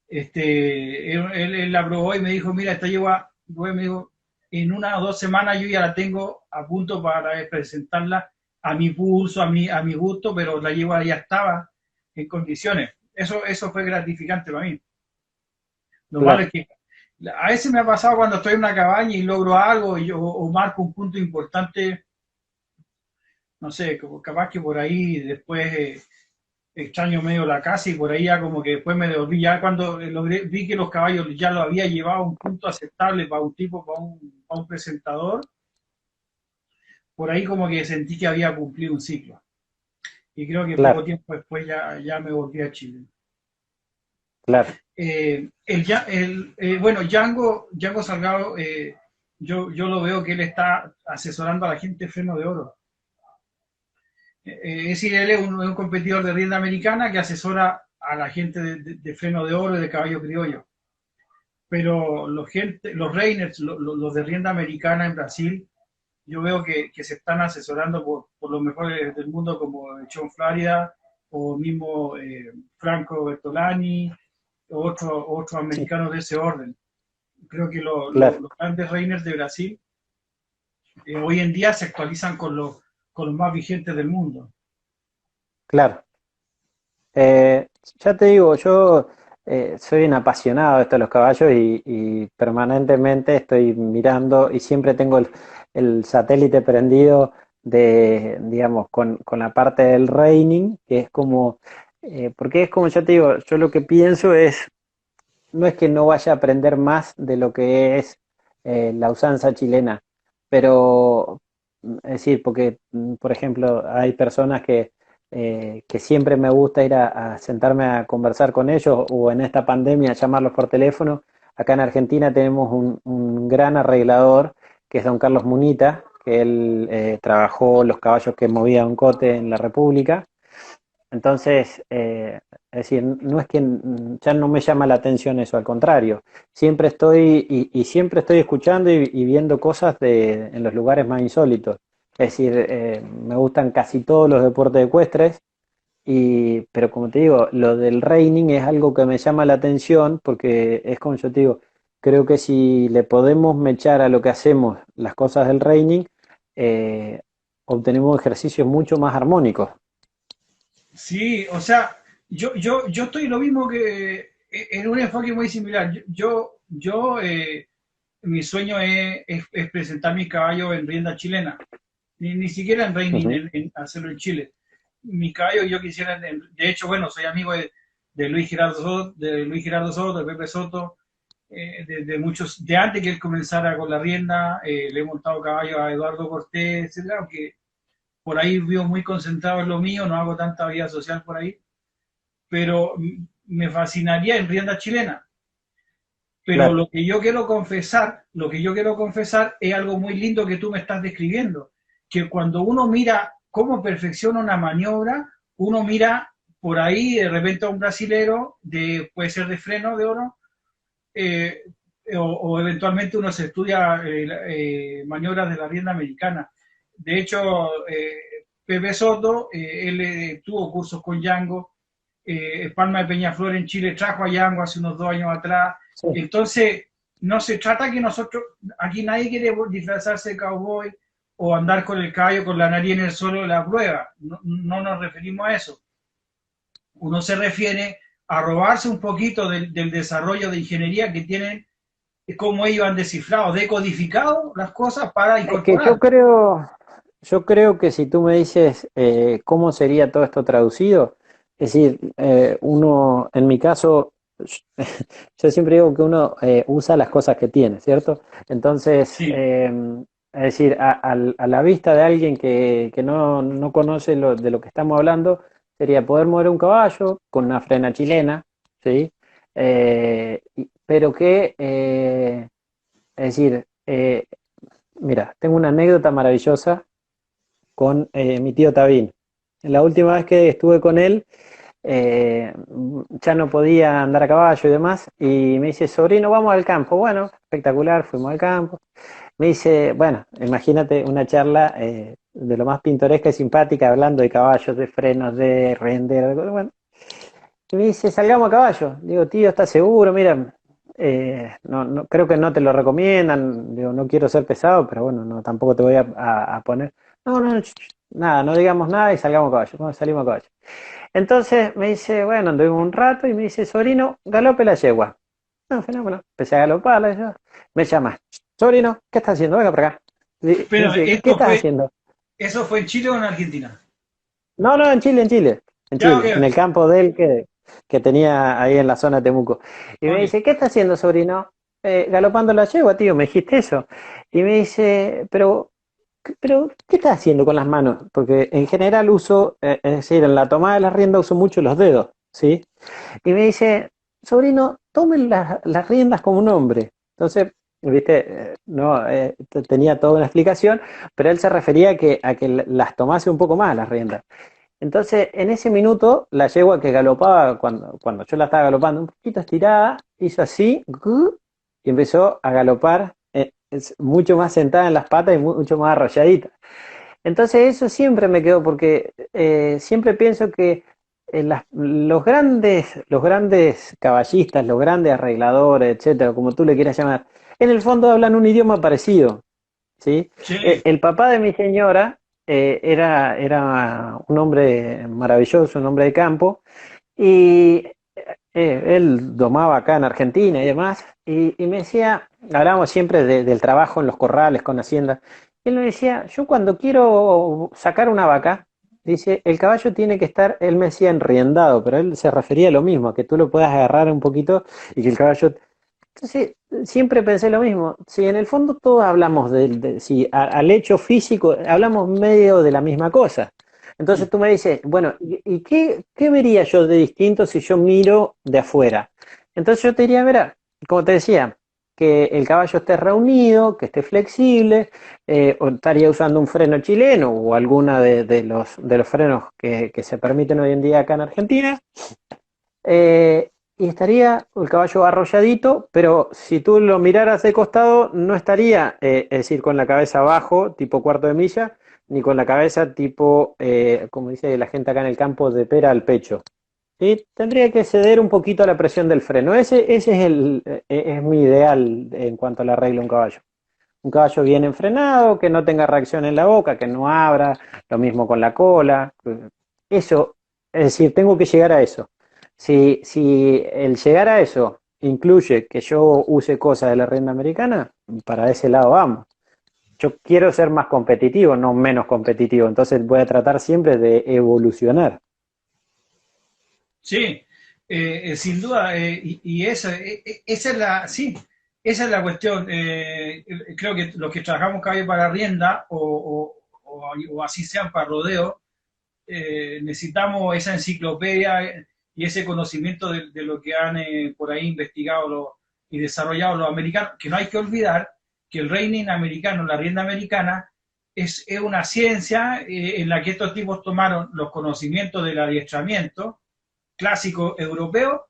él la probó y me dijo, mira, esta yegua, me dijo, en 1 o 2 semanas yo ya la tengo a punto para presentarla a mi pulso, a mi gusto, pero la yegua ya estaba en condiciones. Eso fue gratificante para mí. Lo malo claro, es que a veces me ha pasado cuando estoy en una cabaña y logro algo o marco un punto importante, no sé, como capaz que por ahí después extraño medio la casa y por ahí ya como que después me devolví. Ya cuando vi que los caballos ya lo había llevado a un punto aceptable para un tipo, para un presentador, por ahí como que sentí que había cumplido un ciclo. Y creo que poco claro, tiempo después ya me volví a Chile. claro. Bueno, Django Salgado, yo lo veo que él está asesorando a la gente de Freno de Oro. Es decir, él es un competidor de rienda americana que asesora a la gente de Freno de Oro y de caballo criollo. Pero los reiners, los de rienda americana en Brasil, yo veo que se están asesorando por los mejores del mundo como John Florida o mismo Franco Bertolani o otros Sí, americanos de ese orden. Creo que claro, los grandes reiners de Brasil hoy en día se actualizan con los más vigentes del mundo. claro. Ya te digo, yo soy un apasionado de esto de los caballos y permanentemente estoy mirando y siempre tengo el satélite prendido de, digamos, con la parte del reining, que es como, porque es como ya te digo, yo lo que pienso es, no es que no vaya a aprender más de lo que es la usanza chilena, pero es decir, porque, por ejemplo, hay personas que siempre me gusta ir a sentarme a conversar con ellos o en esta pandemia llamarlos por teléfono. Acá en Argentina tenemos un gran arreglador que es don Carlos Munita, que él trabajó los caballos que movía Don Cote en la República. Entonces, es decir, no es que ya no me llama la atención eso, al contrario, siempre estoy y siempre estoy escuchando y viendo cosas en los lugares más insólitos. Es decir, me gustan casi todos los deportes ecuestres, pero como te digo, lo del reining es algo que me llama la atención porque es como yo te digo, creo que si le podemos mechar a lo que hacemos las cosas del reining, eh, obtenemos ejercicios mucho más armónicos. Sí, o sea, yo estoy lo mismo que en un enfoque muy similar. Mi sueño es presentar mis caballos en rienda chilena, ni siquiera en reining, Ujú. en hacerlo en Chile. Mis caballos yo quisiera, de hecho, bueno, soy amigo de Luis Gerardo Soto, de Pepe Soto, de muchos, de antes que él comenzara con la rienda, le he montado caballos a Eduardo Cortés, etcétera, aunque por ahí vivo muy concentrado en lo mío, no hago tanta vida social por ahí, pero me fascinaría en rienda chilena. Pero Claro. lo que yo quiero confesar es algo muy lindo que tú me estás describiendo, que cuando uno mira cómo perfecciona una maniobra, uno mira por ahí de repente a un brasilero, puede ser de freno de oro, eh, o eventualmente uno se estudia maniobras de la rienda americana. De hecho, Pepe Soto, él tuvo cursos con Django, Palma de Peñaflor en Chile trajo a Django hace unos 2 años atrás. Sí. Entonces, no se trata que nosotros, aquí nadie quiere disfrazarse de cowboy o andar con el caballo con la nariz en el suelo de la prueba. No, no nos referimos a eso. Uno se refiere a robarse un poquito del desarrollo de ingeniería que tienen, cómo ellos han descifrado, decodificado las cosas para Es que incorporar. yo creo que si tú me dices cómo sería todo esto traducido, es decir, uno, en mi caso, yo siempre digo que uno usa las cosas que tiene, ¿cierto? Entonces, Sí, es decir, a la vista de alguien que no conoce de lo que estamos hablando, sería poder mover un caballo con una frena chilena, ¿sí? Pero que, es decir, mira, tengo una anécdota maravillosa con mi tío Tabín. La última vez que estuve con él, eh, ya no podía andar a caballo y demás, y me dice, sobrino, vamos al campo. Bueno, espectacular, fuimos al campo. Me dice, bueno, imagínate una charla de lo más pintoresca y simpática, hablando de caballos, de frenos, de render, bueno. Y me dice, salgamos a caballo. Digo, tío, ¿estás seguro? Mira, creo que no te lo recomiendan, digo, no quiero ser pesado, pero bueno, no, tampoco te voy a poner, nada, no digamos nada y salgamos a caballo, bueno, salimos a caballo. Entonces me dice, bueno, anduvimos un rato y me dice, sobrino, galope la yegua. No, fenómeno, empecé a galoparla, me llama, sobrino, ¿qué estás haciendo? Venga para acá. Pero Dice, ¿qué estás haciendo? ¿eso fue en Chile o en Argentina? No, en Chile, Ya, ok, en el campo de él que tenía ahí en la zona de Temuco. Y me ok. dice, ¿qué está haciendo, sobrino? Galopando la yegua, tío, me dijiste eso. Y me dice, pero, ¿qué estás haciendo con las manos? Porque en general uso, es decir, en la tomada de la rienda uso mucho los dedos, ¿sí? Y me dice, sobrino, tomen las riendas como un hombre. Entonces, viste, no, tenía toda una explicación, pero él se refería a que las tomase un poco más las riendas. Entonces, en ese minuto, la yegua que galopaba, cuando yo la estaba galopando, un poquito estirada, hizo así, y empezó a galopar mucho más sentada en las patas y mucho más arrolladita. Entonces, eso siempre me quedó, porque siempre pienso que los grandes caballistas, los grandes arregladores, etcétera, como tú le quieras llamar, en el fondo hablan un idioma parecido. ¿Sí? Sí, El papá de mi señora era un hombre maravilloso, un hombre de campo, y él domaba acá en Argentina y demás, y me decía, hablábamos siempre del trabajo en los corrales con Hacienda, y él me decía, yo cuando quiero sacar una vaca, dice, el caballo tiene que estar, él me decía enriendado, pero él se refería a lo mismo, a que tú lo puedas agarrar un poquito y que el caballo entonces, siempre pensé lo mismo. Si en el fondo todos hablamos si al hecho físico, hablamos medio de la misma cosa. Entonces tú me dices, bueno, ¿y qué vería yo de distinto si yo miro de afuera? Entonces yo te diría, verá, como te decía, que el caballo esté reunido, que esté flexible, o estaría usando un freno chileno o alguna de los frenos que se permiten hoy en día acá en Argentina. Y estaría el caballo arrolladito, pero si tú lo miraras de costado, no estaría, es decir, con la cabeza abajo, tipo cuarto de milla, ni con la cabeza tipo, como dice la gente acá en el campo, de pera al pecho. ¿Sí? Tendría que ceder un poquito a la presión del freno. Ese es mi ideal en cuanto al arreglo de un caballo. Un caballo bien enfrenado, que no tenga reacción en la boca, que no abra, lo mismo con la cola. Eso, es decir, tengo que llegar a eso. Si el llegar a eso incluye que yo use cosas de la rienda americana, para ese lado vamos. Yo quiero ser más competitivo, no menos competitivo, entonces voy a tratar siempre de evolucionar. sí, sin duda, y esa es sí, esa es la cuestión. Creo que los que trabajamos caballo para rienda o así sean para rodeo, necesitamos esa enciclopedia y ese conocimiento de lo que han por ahí investigado y desarrollado los americanos, que no hay que olvidar que el reining americano, la rienda americana, es una ciencia en la que estos tipos tomaron los conocimientos del adiestramiento clásico europeo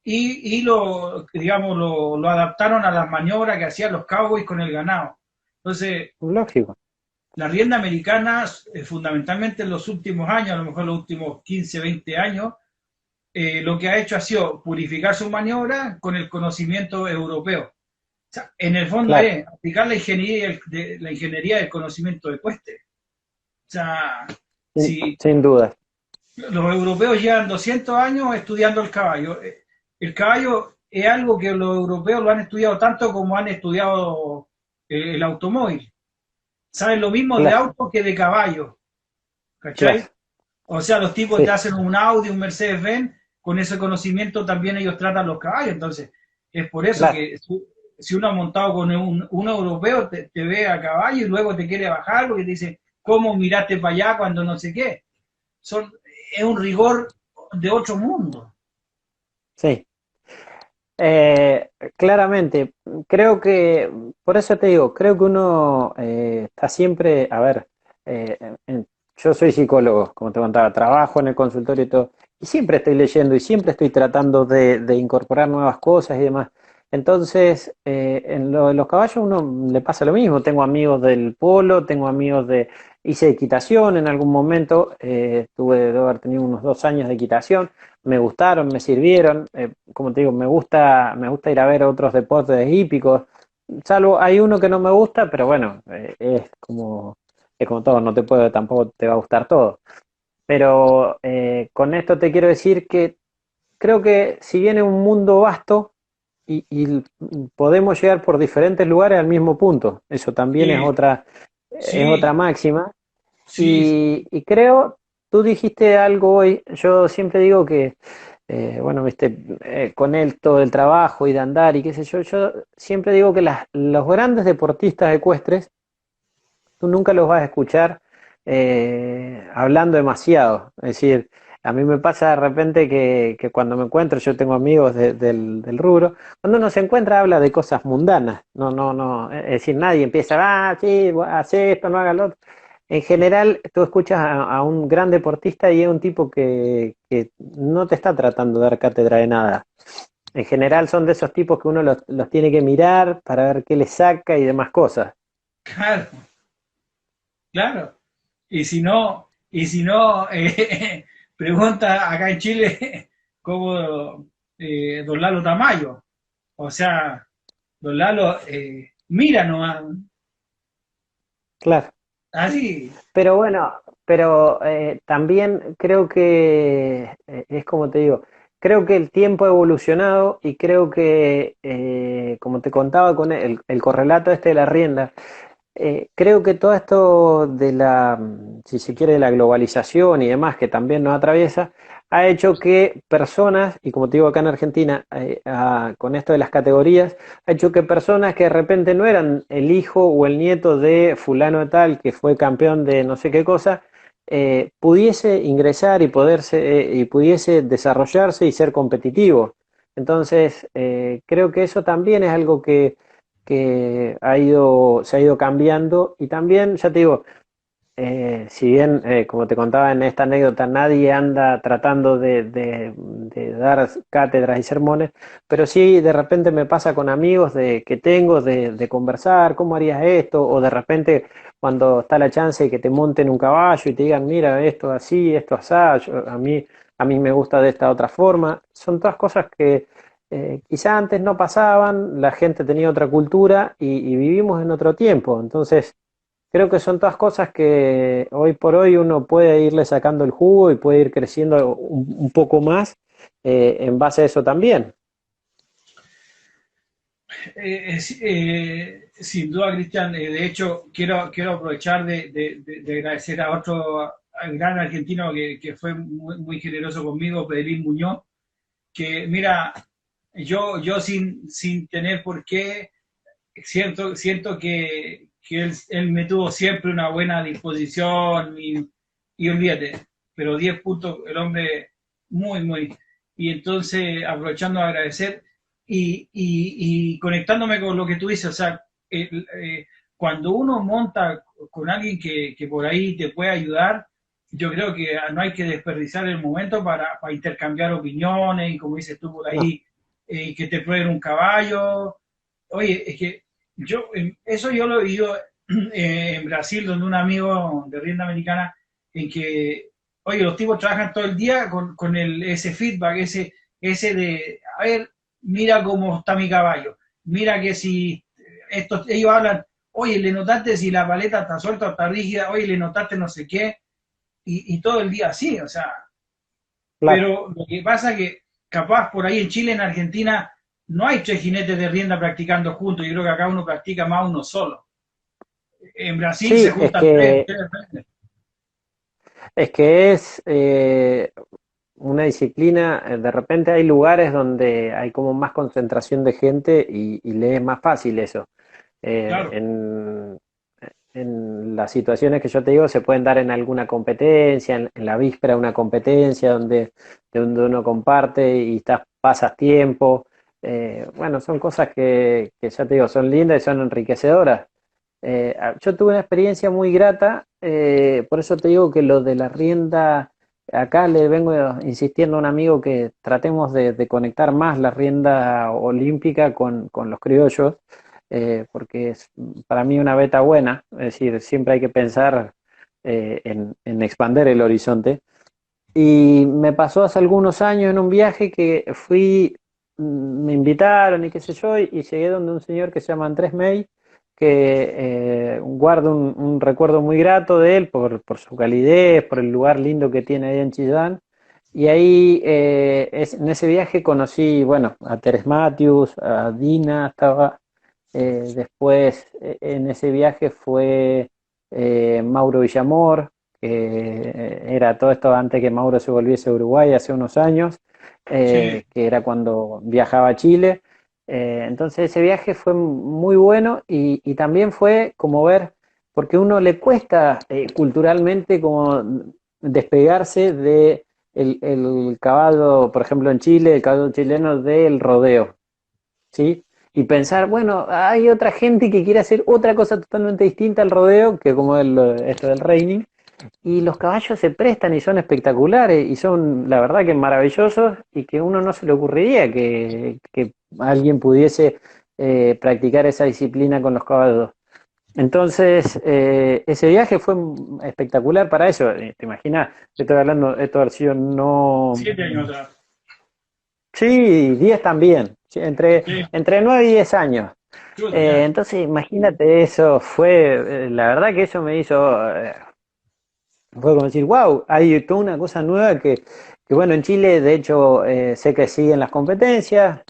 digamos, lo adaptaron a las maniobras que hacían los cowboys con el ganado. Entonces, Lógico, la rienda americana, fundamentalmente en los últimos años, a lo mejor los últimos 15, 20 años, lo que ha hecho ha sido purificar su maniobra con el conocimiento europeo. O sea, en el fondo claro, es aplicar la ingeniería del conocimiento de Cueste. O sea, si sin duda. los europeos llevan 200 años estudiando el caballo, el caballo es algo que los europeos lo han estudiado tanto como han estudiado el automóvil. Saben lo mismo de Claro, auto que de caballo, ¿cachai? claro, O sea, los tipos te sí, hacen un Audi, un Mercedes-Benz, con ese conocimiento también ellos tratan los caballos. Entonces, es por eso claro. que si uno ha montado con un europeo, te ve a caballo y luego te quiere bajar porque te dice, ¿cómo miraste para allá cuando no sé qué? Son, es un rigor de otro mundo. Sí. Claramente, creo que, por eso te digo, creo que uno está siempre, a ver, eh, yo soy psicólogo, como te contaba, trabajo en el consultorio y todo, y siempre estoy leyendo y siempre estoy tratando de incorporar nuevas cosas y demás. Entonces, en lo de los caballos uno le pasa lo mismo. Tengo amigos del polo, tengo amigos de... Hice equitación en algún momento, debo haber tenido unos 2 años de equitación, me gustaron, me sirvieron. Como te digo, me gusta ir a ver otros deportes hípicos. Salvo, hay uno que no me gusta, pero bueno, es como todo, no te puede, tampoco te va a gustar todo. Pero con esto te quiero decir que creo que si bien es un mundo vasto y podemos llegar por diferentes lugares al mismo punto, eso también Sí, es otra sí, máxima. sí, sí. Y creo, tú dijiste algo hoy, yo siempre digo que, bueno, viste, con él todo el trabajo y de andar y qué sé yo, yo siempre digo que los grandes deportistas ecuestres, tú nunca los vas a escuchar hablando demasiado. Es decir, a mí me pasa de repente que cuando me encuentro, yo tengo amigos del rubro, cuando uno se encuentra habla de cosas mundanas. No, no, no. Es decir, nadie empieza, sí, hace esto, no haga lo otro. En general, tú escuchas a un gran deportista y es un tipo que no te está tratando de dar cátedra de nada. En general son de esos tipos que uno los tiene que mirar para ver qué le saca y demás cosas. Claro, claro. Y si no, pregunta acá en Chile como don Lalo Tamayo. O sea, don Lalo mira nomás, Claro. así. Pero bueno, pero también creo que, es como te digo, creo que el tiempo ha evolucionado y creo que, como te contaba con el correlato este de la rienda, creo que todo esto de si se quiere, de la globalización y demás, que también nos atraviesa, ha hecho que personas, y como te digo acá en Argentina, con esto de las categorías, ha hecho que personas que de repente no eran el hijo o el nieto de fulano de tal, que fue campeón de no sé qué cosa, pudiese ingresar y pudiese desarrollarse y ser competitivo. Entonces, creo que eso también es algo que se ha ido cambiando y también, ya te digo, si bien, como te contaba en esta anécdota, nadie anda tratando de dar cátedras y sermones, pero sí de repente me pasa con amigos que tengo de conversar, ¿cómo harías esto? O de repente cuando está la chance de que te monten un caballo y te digan, mira, esto así, esto así, a mí me gusta de esta otra forma. Son todas cosas que quizá antes no pasaban, la gente tenía otra cultura y vivimos en otro tiempo. Entonces, creo que son todas cosas que hoy por hoy uno puede irle sacando el jugo y puede ir creciendo un poco más en base a eso también. Sin duda, Cristian, de hecho, quiero aprovechar de agradecer a otro gran argentino que fue muy generoso conmigo, Pedrín Muñoz, que mira, yo sin tener por qué, siento que él me tuvo siempre una buena disposición y olvídate, pero 10 puntos el hombre muy. Y entonces, aprovechando de agradecer y conectándome con lo que tú dices, o sea, cuando uno monta con alguien que por ahí te puede ayudar, yo creo que no hay que desperdiciar el momento para intercambiar opiniones y como dices tú por No, ahí, que te prueben un caballo. Oye, es que eso yo lo he vivido en Brasil, donde un amigo de rienda americana, en que, oye, los tipos trabajan todo el día con ese feedback, ese de, a ver, mira cómo está mi caballo, mira que si ellos hablan, oye, le notaste si la paleta está suelta o está rígida, oye, le notaste no sé qué, y todo el día así, o sea, claro. pero lo que pasa es que capaz por ahí en Chile, en Argentina, no hay tres jinetes de rienda practicando juntos, yo creo que acá uno practica más uno solo. En Brasil se Sí, juntan tres veces. es que es una disciplina, de repente hay lugares donde hay como más concentración de gente y le es más fácil eso. Eh, Claro, en, en las situaciones que yo te digo se pueden dar en alguna competencia, en la víspera de una competencia donde uno comparte y pasas tiempo. Bueno, son cosas que ya te digo, son lindas y son enriquecedoras. Yo tuve una experiencia muy grata, por eso te digo que lo de la rienda acá le vengo insistiendo a un amigo que tratemos de conectar más la rienda olímpica con los criollos, porque es para mí una beta buena, es decir, siempre hay que pensar en expander el horizonte. Y me pasó hace algunos años en un viaje que fui, me invitaron y qué sé yo, y llegué donde un señor que se llama Andrés May, que guardo un recuerdo muy grato de él por su calidez, por el lugar lindo que tiene ahí en Chillán. Y ahí en ese viaje conocí, bueno, a Teres Matthews, a Dina, estaba después en ese viaje fue Mauro Villamor, que era todo esto antes que Mauro se volviese a Uruguay hace unos años, Sí. que era cuando viajaba a Chile. Entonces ese viaje fue muy bueno y también fue como ver, porque a uno le cuesta culturalmente como despegarse de el caballo, por ejemplo en Chile, el caballo chileno del rodeo. ¿Sí? Y pensar, bueno, hay otra gente que quiere hacer otra cosa totalmente distinta al rodeo, que como esto del reining, y los caballos se prestan y son espectaculares y son, la verdad, que maravillosos y que uno no se le ocurriría que alguien pudiese practicar esa disciplina con los caballos. Entonces, ese viaje fue espectacular para eso. ¿Te imaginas? Estoy hablando, esto haber sido no. 7 años atrás. Sí, 10 también, sí, Sí, entre 9 y 10 años. chuta, ya. Entonces, imagínate eso, la verdad que eso me hizo, fue como decir, wow, hay toda una cosa nueva que bueno, en Chile, de hecho, sé que siguen las competencias,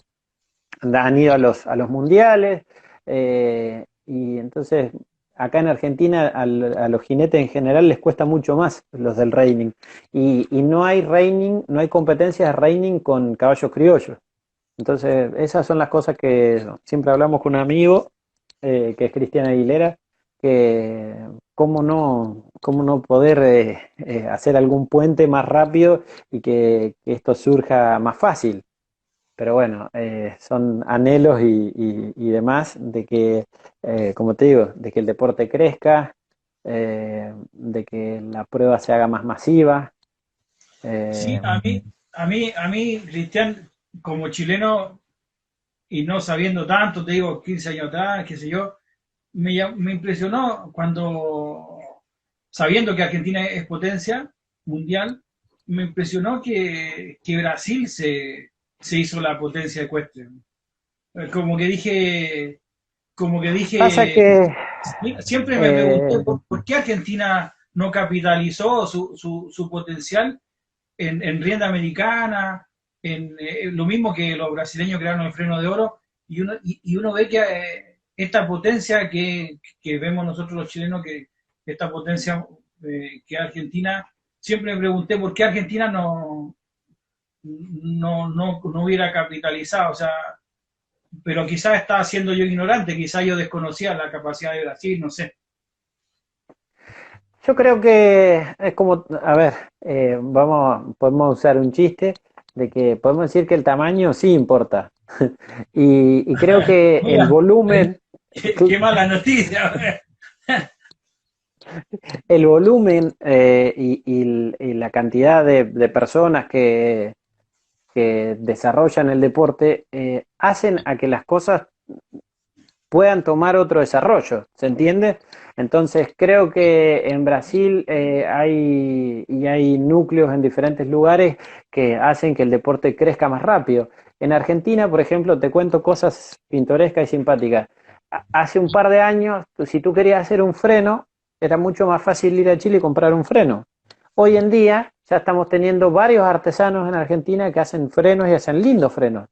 han ido a los mundiales, y entonces acá en Argentina a los jinetes en general les cuesta mucho más los del reining, y no hay reining, no hay competencias de reining con caballos criollos. Entonces, esas son las cosas que siempre hablamos con un amigo, que es Cristian Aguilera, que cómo no poder hacer algún puente más rápido y que esto surja más fácil. Pero bueno, son anhelos y demás de que, como te digo, de que el deporte crezca, de que la prueba se haga más masiva. Sí, eh, a mí, Cristian, como chileno y no sabiendo tanto, te digo, 15 años atrás, qué sé yo, me impresionó cuando, sabiendo que Argentina es potencia mundial, me impresionó que Brasil se hizo la potencia ecuestre. Como que dije, como que Pasa dije, que siempre me pregunté eh, por qué Argentina no capitalizó su potencial en rienda americana, en lo mismo que los brasileños crearon el freno de oro, y uno ve que esta potencia que vemos nosotros los chilenos, que esta potencia que Argentina, siempre me pregunté por qué Argentina no hubiera capitalizado, o sea, pero quizás estaba siendo yo ignorante, quizás yo desconocía la capacidad de Brasil, no sé. yo creo que es como, a ver, podemos usar un chiste de que podemos decir que el tamaño sí importa. Y creo que el Mira, volumen, qué mala noticia. el volumen y la cantidad de personas que desarrollan el deporte hacen a que las cosas puedan tomar otro desarrollo, ¿se entiende? Entonces creo que en Brasil hay núcleos en diferentes lugares que hacen que el deporte crezca más rápido. En Argentina, por ejemplo, te cuento cosas pintorescas y simpáticas. Hace un par de años, si tú querías hacer un freno, era mucho más fácil ir a Chile y comprar un freno. Hoy en día ya estamos teniendo varios artesanos en Argentina que hacen frenos y hacen lindos frenos.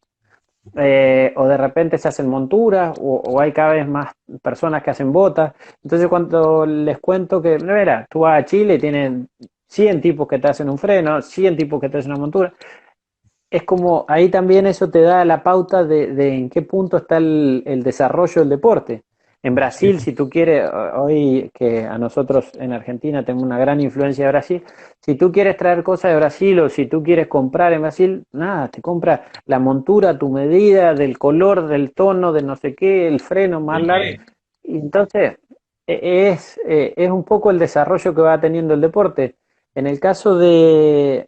O de repente se hacen monturas, o hay cada vez más personas que hacen botas. Entonces, cuando les cuento que, mira, tú vas a Chile y tienen 100 tipos que te hacen un freno, 100 tipos que te hacen una montura, es como ahí también eso te da la pauta de en qué punto está el desarrollo del deporte. En Sí. Brasil, si tú quieres, hoy que a nosotros en Argentina tenemos una gran influencia de Brasil, si tú quieres traer cosas de Brasil o si tú quieres comprar en Brasil, nada, te compra la montura a tu medida, del color, del tono, de no sé qué, el freno más largo. Sí. Y entonces, es un poco el desarrollo que va teniendo el deporte. En el caso de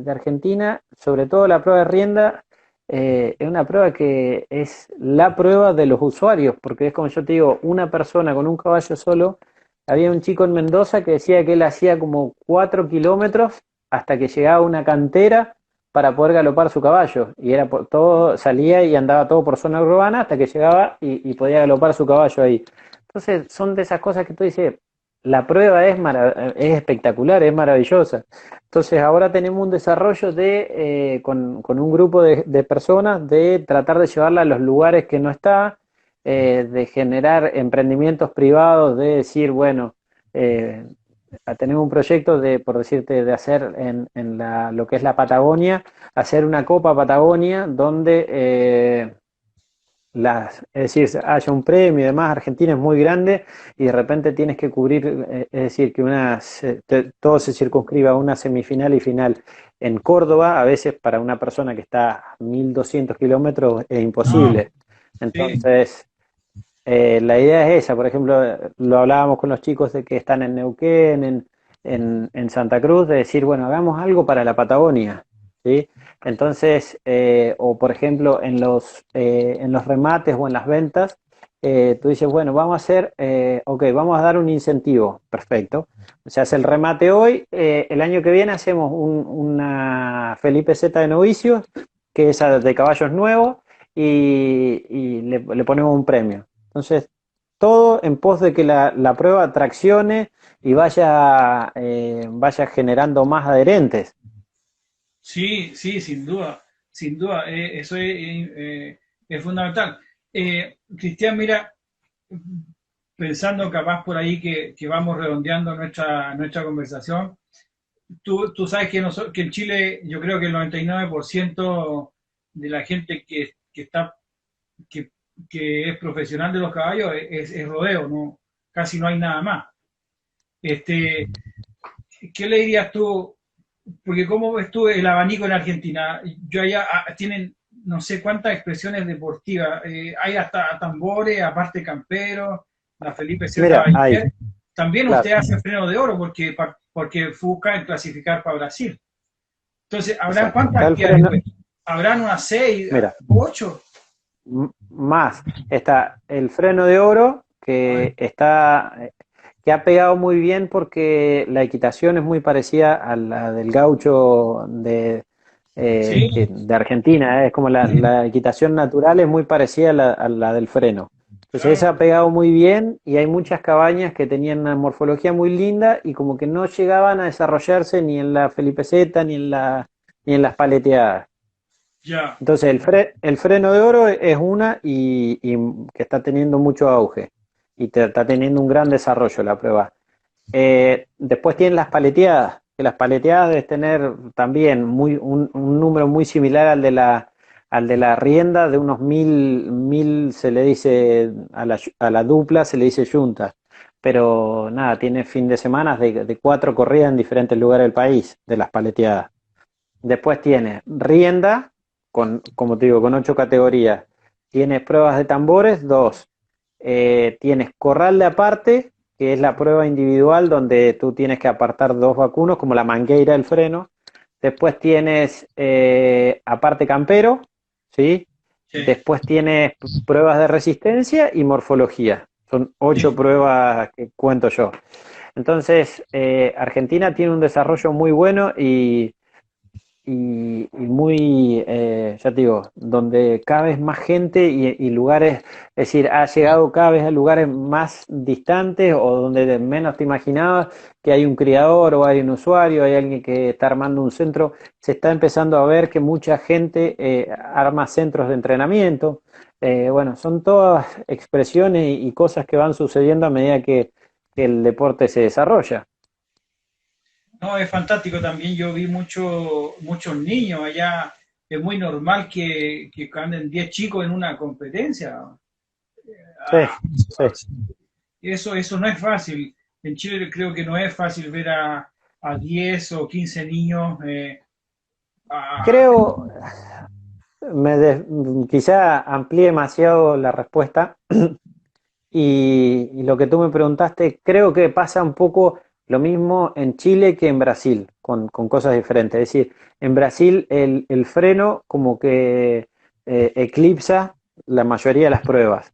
Argentina, sobre todo la prueba de rienda, es una prueba que es la prueba de los usuarios, porque es como yo te digo, una persona con un caballo solo. Había un chico en Mendoza que decía que él hacía como 4 kilómetros hasta que llegaba a una cantera para poder galopar su caballo. Y era por todo, salía y andaba todo por zona urbana hasta que llegaba y podía galopar su caballo ahí. Entonces, son de esas cosas que tú dices, la prueba es espectacular, es maravillosa. Entonces, ahora tenemos un desarrollo con un grupo de personas de tratar de llevarla a los lugares que no está, de generar emprendimientos privados, de decir, bueno, eh, tenemos un proyecto de, por decirte, de hacer lo que es la Patagonia, hacer una Copa Patagonia donde es decir, haya un premio y demás. Argentina es muy grande y de repente tienes que cubrir, es decir, que todo se circunscriba a una semifinal y final en Córdoba. A veces para una persona que está a 1.200 kilómetros es No, imposible. sí, Entonces, la idea es esa. Por ejemplo, lo hablábamos con los chicos de que están en Neuquén, en Santa Cruz, de decir, bueno, hagamos algo para la Patagonia, ¿sí? Entonces, o por ejemplo, en los remates o en las ventas, tú dices, bueno, vamos a hacer, ok, vamos a dar un incentivo, perfecto. Se hace el remate hoy, el año que viene hacemos una Felipe Z de novicios, que es de caballos nuevos, y le ponemos un premio. Entonces, todo en pos de que la prueba traccione y vaya generando más adherentes. sí, sí, sin duda, eso es fundamental. Cristian, mira, pensando capaz por ahí que vamos redondeando nuestra conversación, tú sabes que en Chile yo creo que el 99% de la gente que, que es profesional de los caballos es rodeo, no, casi no hay nada más. Este, ¿Qué le dirías tú? Porque ¿cómo ves tú el abanico en Argentina? Yo allá tienen no sé cuántas expresiones deportivas. Hay hasta tambores, aparte camperos, la Felipe Z Mira, hay, Ballester. También claro, usted hace freno de oro porque busca en clasificar para Brasil. Entonces, ¿habrán exacto. cuántas Está el actividades? freno, ¿Habrán unas 6, mira, 8? más. Está el freno de oro, que ha pegado muy bien porque la equitación es muy parecida a la del gaucho Sí, de Argentina, es como la equitación natural es muy parecida a la del freno. Entonces esa claro. ha pegado muy bien y hay muchas cabañas que tenían una morfología muy linda y como que no llegaban a desarrollarse ni en la Felipe Z ni en las paleteadas. Ya. Entonces el freno de oro es una y que está teniendo mucho auge y está teniendo un gran desarrollo la prueba. Después tienen las paleteadas, que las paleteadas deben tener también un número muy similar al de la rienda, de unos mil se le dice a la dupla, se le dice yunta. Pero nada, tiene fin de semana de 4 corridas en diferentes lugares del país, de las paleteadas. Después tiene rienda, como te digo, con 8 categorías. Tienes pruebas de tambores, dos. Tienes corral de aparte, que es la prueba individual donde tú tienes que apartar 2 vacunos, como la mangueira del freno. Después tienes aparte campero, ¿sí? Sí. Después tienes pruebas de resistencia y morfología. Son 8 pruebas que cuento yo. Entonces, Argentina tiene un desarrollo muy bueno y muy, ya te digo, donde cada vez más gente y lugares, es decir, ha llegado cada vez a lugares más distantes o donde menos te imaginabas que hay un criador o hay un usuario, hay alguien que está armando un centro. Se está empezando a ver que mucha gente arma centros de entrenamiento. Bueno, son todas expresiones y cosas que van sucediendo a medida que el deporte se desarrolla. No, es fantástico también. Yo vi muchos niños allá. Es muy normal que anden 10 chicos en una competencia. Sí, Ah, sí. eso no es fácil. En Chile creo que no es fácil ver a 10 o 15 niños. A- Creo, quizá amplié demasiado la respuesta y lo que tú me preguntaste, creo que pasa un poco Lo mismo en Chile que en Brasil, con cosas diferentes. Es decir, en Brasil el freno como que eclipsa la mayoría de las pruebas.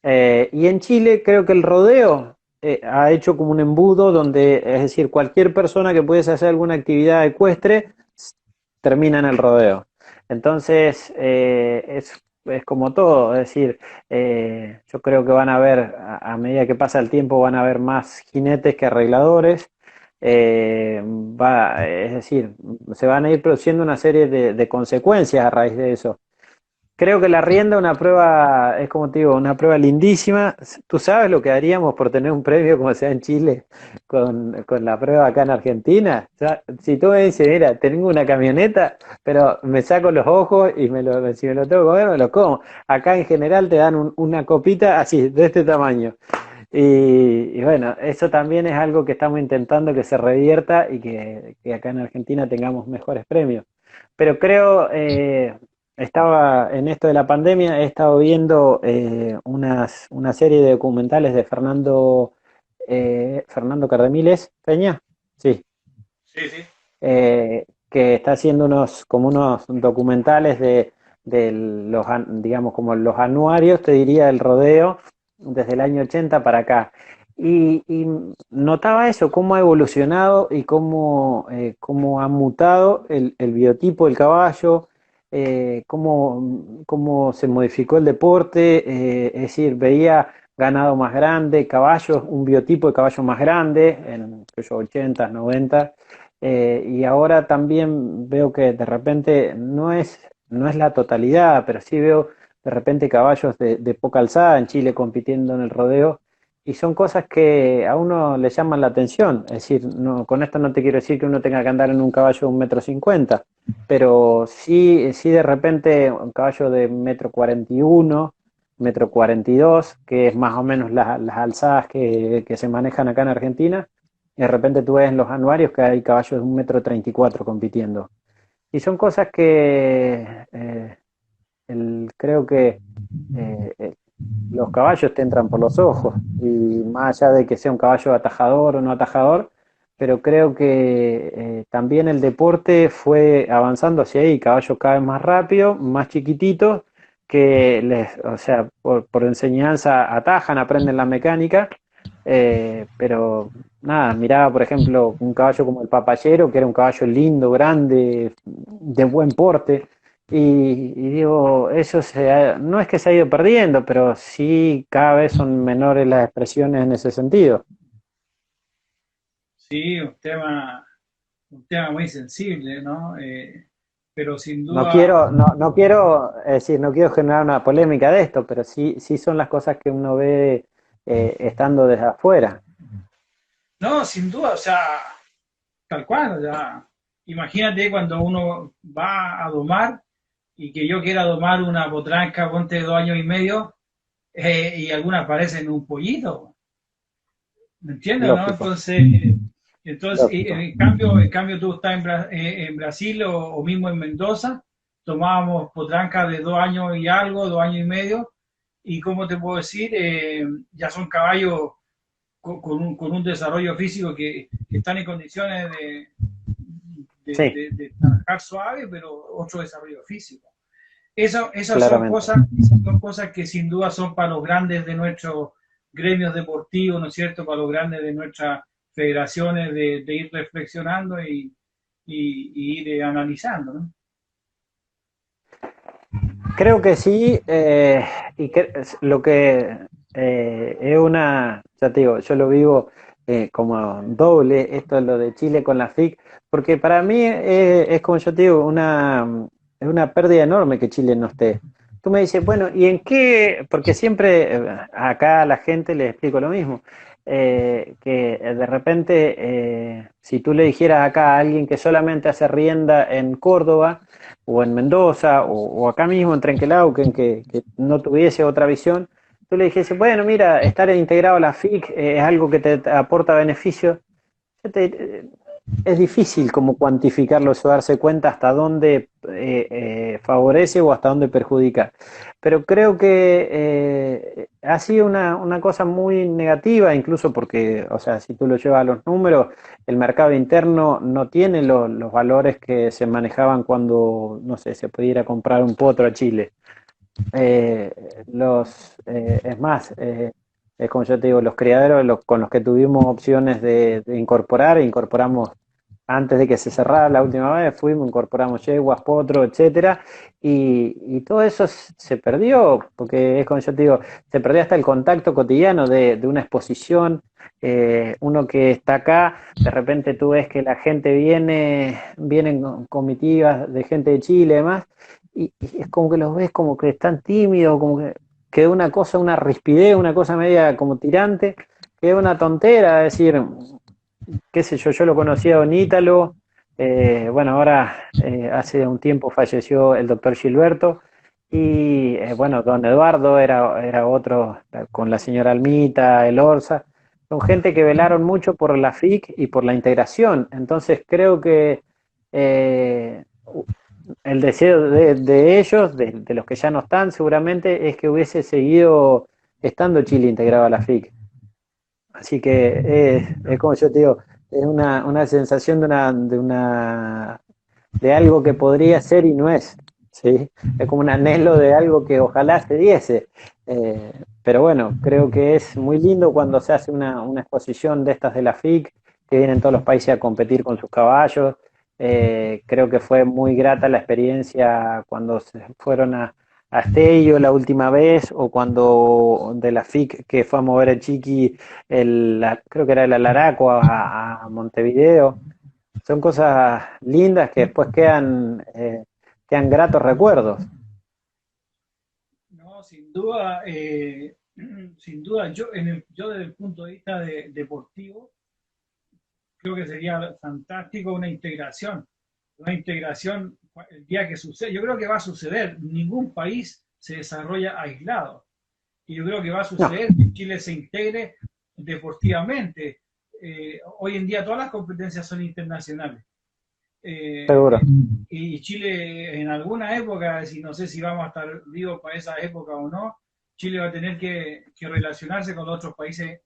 Y en Chile creo que el rodeo ha hecho como un embudo donde, es decir, cualquier persona que pudiese hacer alguna actividad ecuestre termina en el rodeo. Entonces, es como todo, es decir, yo creo que van a haber, a medida que pasa el tiempo, van a haber más jinetes que arregladores. Es decir, se van a ir produciendo una serie de consecuencias a raíz de eso. Creo que la rienda, una prueba, es como te digo, una prueba lindísima. ¿Tú sabes lo que haríamos por tener un premio como sea en Chile con la prueba acá en Argentina? O sea, si tú me dices, mira, tengo una camioneta, pero me saco los ojos y si me lo tengo que comer, me lo como. Acá en general te dan una copita así, de este tamaño. Y bueno, eso también es algo que estamos intentando que se revierta y que acá en Argentina tengamos mejores premios. Pero creo, estaba en esto de la pandemia, he estado viendo una serie de documentales de Fernando Cardemiles Peña, sí, Sí, sí. que está haciendo como unos documentales de digamos, como los anuarios, te diría, del rodeo desde el año 80 para acá. Y notaba eso, cómo ha evolucionado y cómo ha mutado el biotipo del caballo, cómo se modificó el deporte, es decir, veía ganado más grande, caballos, un biotipo de caballo más grande en los 80, 90, y ahora también veo que de repente no es la totalidad, pero sí veo de repente caballos de poca alzada en Chile compitiendo en el rodeo, y son cosas que a uno le llaman la atención. Es decir, no, con esto no te quiero decir que uno tenga que andar en un caballo de 1,50 m, pero sí de repente un caballo de 1,41 m, 1,42 m, que es más o menos las alzadas que se manejan acá en Argentina, y de repente tú ves en los anuarios que hay caballos de 1,34 m compitiendo. Y son cosas que creo que los caballos te entran por los ojos, y más allá de que sea un caballo atajador o no atajador, pero creo que también el deporte fue avanzando hacia ahí, caballos cada vez más rápidos, más chiquititos, que o sea, por enseñanza atajan, aprenden la mecánica, pero nada, miraba por ejemplo un caballo como el Papayero, que era un caballo lindo, grande, de buen porte, y digo, no es que se ha ido perdiendo, pero sí cada vez son menores las expresiones en ese sentido. Sí, un tema muy sensible, ¿no? Pero sin No duda, quiero, no quiero, es decir, no quiero generar una polémica de esto, pero sí son las cosas que uno ve estando desde afuera. no, sin duda, o sea, tal cual, o sea, imagínate cuando uno va a domar y que yo quiera domar una potranca, ponte de 2 años y medio, y algunas parecen un pollito, ¿me entiendes, no? Lógico, Entonces lógico. en cambio tú estás en Brasil o mismo en Mendoza, tomábamos potrancas de 2 años y algo, 2 años y medio, y cómo te puedo decir, ya son caballos con un desarrollo físico que están en condiciones Sí, de trabajar suave, pero otro desarrollo físico. claramente. Esas son cosas que sin duda son para los grandes de nuestros gremios deportivos, ¿no es cierto? Para los grandes de nuestras federaciones de ir reflexionando y ir analizando, ¿no? Creo que sí, y que lo que es ya te digo, yo lo vivo como doble, esto es lo de Chile con la FIC, porque para mí es como yo te digo, es una pérdida enorme que Chile no esté. Tú me dices, bueno, ¿y en qué? Porque siempre acá a la gente le explico lo mismo, que de repente, si tú le dijeras acá a alguien que solamente hace rienda en Córdoba, o en Mendoza, o acá mismo en Trenquelauquen, que no tuviese otra visión, tú le dijese, bueno, mira, estar integrado a la FIC es algo que te aporta beneficios. Yo es difícil como cuantificarlo, eso, darse cuenta hasta dónde favorece o hasta dónde perjudica. Pero creo que ha sido una cosa muy negativa, incluso porque, o sea, si tú lo llevas a los números, el mercado interno no tiene los valores que se manejaban cuando, no sé, se pudiera comprar un potro a Chile. Eh, es más, es como yo te digo, los criaderos con los que tuvimos opciones de incorporar, incorporamos antes de que se cerrara la última vez, fuimos, incorporamos yeguas, potro, etcétera, y todo eso se perdió, porque es como yo te digo, se perdió hasta el contacto cotidiano de una exposición. Uno que está acá, de repente tú ves que la gente vienen con comitivas de gente de Chile y demás, y es como que los ves como que están tímidos, como que quedó una cosa, una rispidez, una cosa media como tirante, quedó una tontera, es decir, qué sé yo lo conocía a Don Ítalo, bueno, ahora hace un tiempo falleció el doctor Gilberto, y bueno, don Eduardo era otro, con la señora Almita, el Orsa, son gente que velaron mucho por la FIC y por la integración, entonces creo que eh, el deseo de ellos, de los que ya no están seguramente, es que hubiese seguido estando Chile integrado a la FIC. Así que es como yo te digo, es una sensación de algo que podría ser y no es, ¿sí? Es como un anhelo de algo que ojalá se diese. Pero bueno, creo que es muy lindo cuando se hace una exposición de estas de la FIC, que vienen todos los países a competir con sus caballos. Creo que fue muy grata la experiencia cuando se fueron a Estello la última vez, o cuando de la FIC que fue a mover el Chiqui, creo que era el Alaraco a Montevideo. Son cosas lindas que después quedan gratos recuerdos. No, sin duda, sin duda, yo desde el punto de vista deportivo, creo que sería fantástico una integración el día que sucede. Yo creo que va a suceder. Ningún país se desarrolla aislado. Y yo creo que va a No, suceder que Chile se integre deportivamente. Hoy en día todas las competencias son internacionales. seguro. Y Chile en alguna época, si no sé si vamos a estar vivos para esa época o no, Chile va a tener que relacionarse con otros países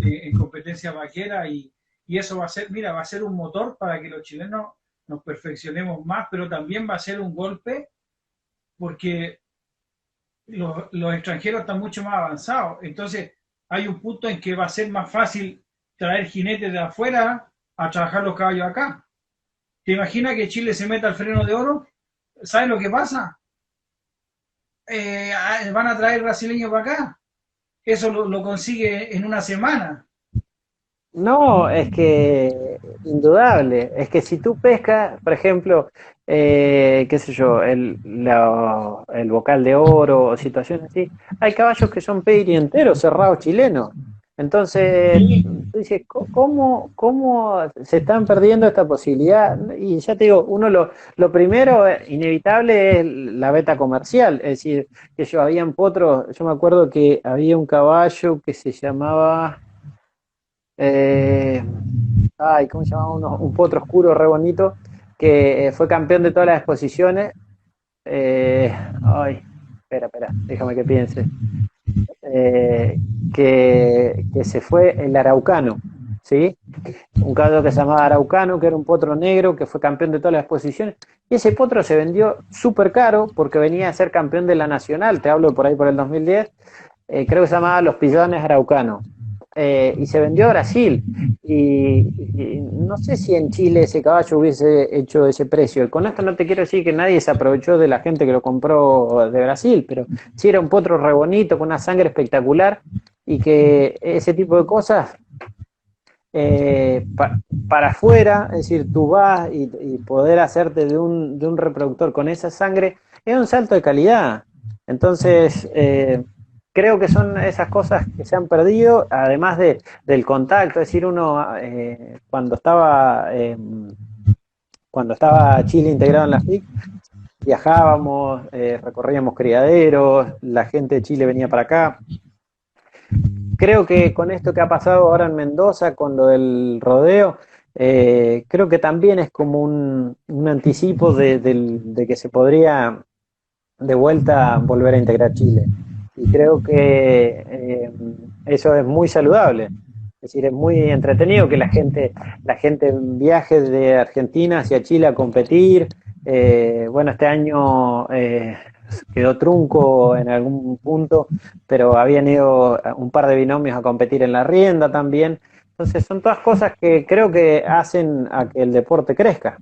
en competencia vaquera y eso va a ser, mira, va a ser un motor para que los chilenos nos perfeccionemos más, pero también va a ser un golpe porque los extranjeros están mucho más avanzados. Entonces hay un punto en que va a ser más fácil traer jinetes de afuera a trabajar los caballos acá. ¿Te imaginas que Chile se meta al freno de oro? ¿Sabes lo que pasa? Van a traer brasileños para acá. Eso lo consigue en una semana. No, es que indudable, es que si tú pescas, por ejemplo, qué sé yo, el bocal de oro o situaciones así, hay caballos que son pedirí enteros, cerrados chilenos. Entonces, Sí, tú dices, ¿cómo se están perdiendo esta posibilidad? Y ya te digo, lo primero inevitable es la beta comercial, es decir, que yo habían potros, yo me acuerdo que había un caballo que se llamaba... Eh, ¿cómo se llamaba? Un potro oscuro re bonito que fue campeón de todas las exposiciones. Eh, ay, espera, déjame que piense. Eh, que se fue el Araucano, ¿sí? Un caballo que se llamaba Araucano, que era un potro negro, que fue campeón de todas las exposiciones. Y ese potro se vendió súper caro porque venía a ser campeón de la Nacional, te hablo por ahí por el 2010, creo que se llamaba Los Pisones Araucano. Y se vendió a Brasil. Y no sé si en Chile ese caballo hubiese hecho ese precio. Y con esto no te quiero decir que nadie se aprovechó de la gente que lo compró de Brasil, pero sí era un potro re bonito, con una sangre espectacular, y que ese tipo de cosas para afuera, es decir, tú vas y poder hacerte de un reproductor con esa sangre, es un salto de calidad. Entonces, creo que son esas cosas que se han perdido, además del contacto, es decir, uno cuando estaba Chile integrado en la FIC, viajábamos, recorríamos criaderos, la gente de Chile venía para acá. Creo que con esto que ha pasado ahora en Mendoza, con lo del rodeo, creo que también es como un anticipo de que se podría de vuelta volver a integrar Chile. Y creo que eso es muy saludable. Es decir, es muy entretenido que la gente viaje de Argentina hacia Chile a competir. Bueno, este año quedó trunco en algún punto, pero habían ido un par de binomios a competir en la rienda también. Entonces son todas cosas que creo que hacen a que el deporte crezca.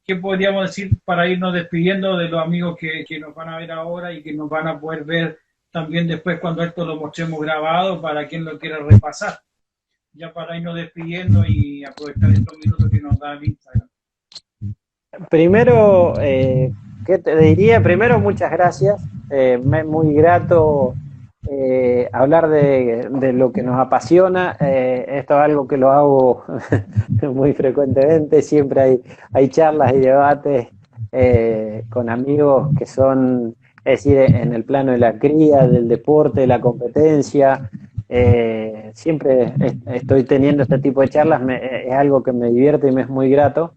¿Qué podríamos decir para irnos despidiendo de los amigos que nos van a ver ahora y que nos van a poder ver también después cuando esto lo mostremos grabado para quien lo quiera repasar? Ya para irnos despidiendo y aprovechar estos minutos que nos da el Instagram. Primero, ¿qué te diría? Primero, muchas gracias. Me es muy grato hablar de lo que nos apasiona. Esto es algo que lo hago muy frecuentemente. Siempre hay charlas y debates con amigos que son, es decir, en el plano de la cría, del deporte, de la competencia. Siempre estoy teniendo este tipo de charlas. Es algo que me divierte y me es muy grato.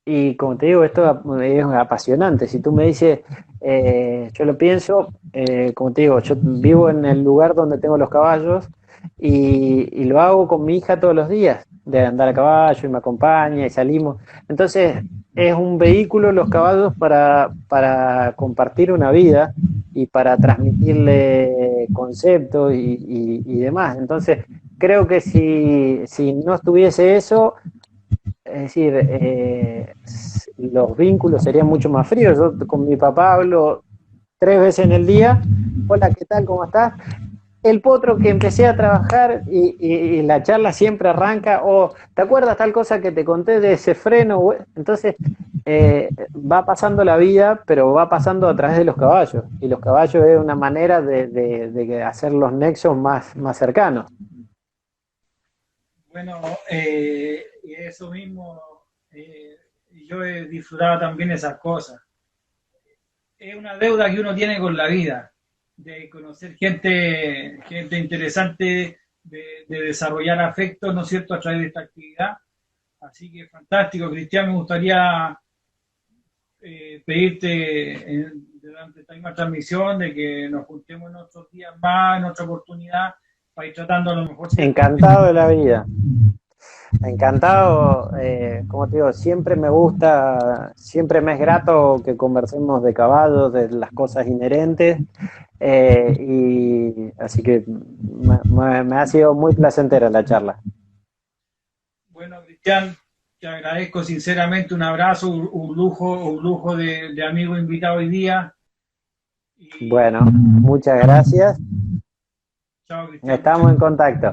Y como te digo, esto es apasionante. Si tú me dices, yo lo pienso, como te digo, yo vivo en el lugar donde tengo los caballos y lo hago con mi hija todos los días, de andar a caballo y me acompaña y salimos. Entonces, es un vehículo los caballos para compartir una vida y para transmitirle conceptos y demás. Entonces, creo que si no estuviese eso, es decir, los vínculos serían mucho más fríos. Yo con mi papá hablo 3 veces en el día. Hola, ¿qué tal? ¿Cómo estás? El potro que empecé a trabajar y la charla siempre arranca, o ¿te acuerdas tal cosa que te conté de ese freno? Entonces, va pasando la vida, pero va pasando a través de los caballos. Y los caballos es una manera de hacer los nexos más cercanos. Bueno, y eso mismo, yo he disfrutado también esas cosas. Es una deuda que uno tiene con la vida, de conocer gente interesante, de desarrollar afectos, ¿no es cierto?, a través de esta actividad. Así que fantástico, Cristian, me gustaría pedirte durante esta misma transmisión de que nos juntemos en otros días más, en otra oportunidad, para ir tratando a lo mejor. Encantado de la vida. Encantado, como te digo, siempre me gusta, siempre me es grato que conversemos de caballos, de las cosas inherentes, y así que me ha sido muy placentera la charla. Bueno, Cristian, te agradezco sinceramente, un abrazo, un lujo de amigo invitado hoy día. Bueno, muchas gracias. Chao, Cristian. Estamos en contacto.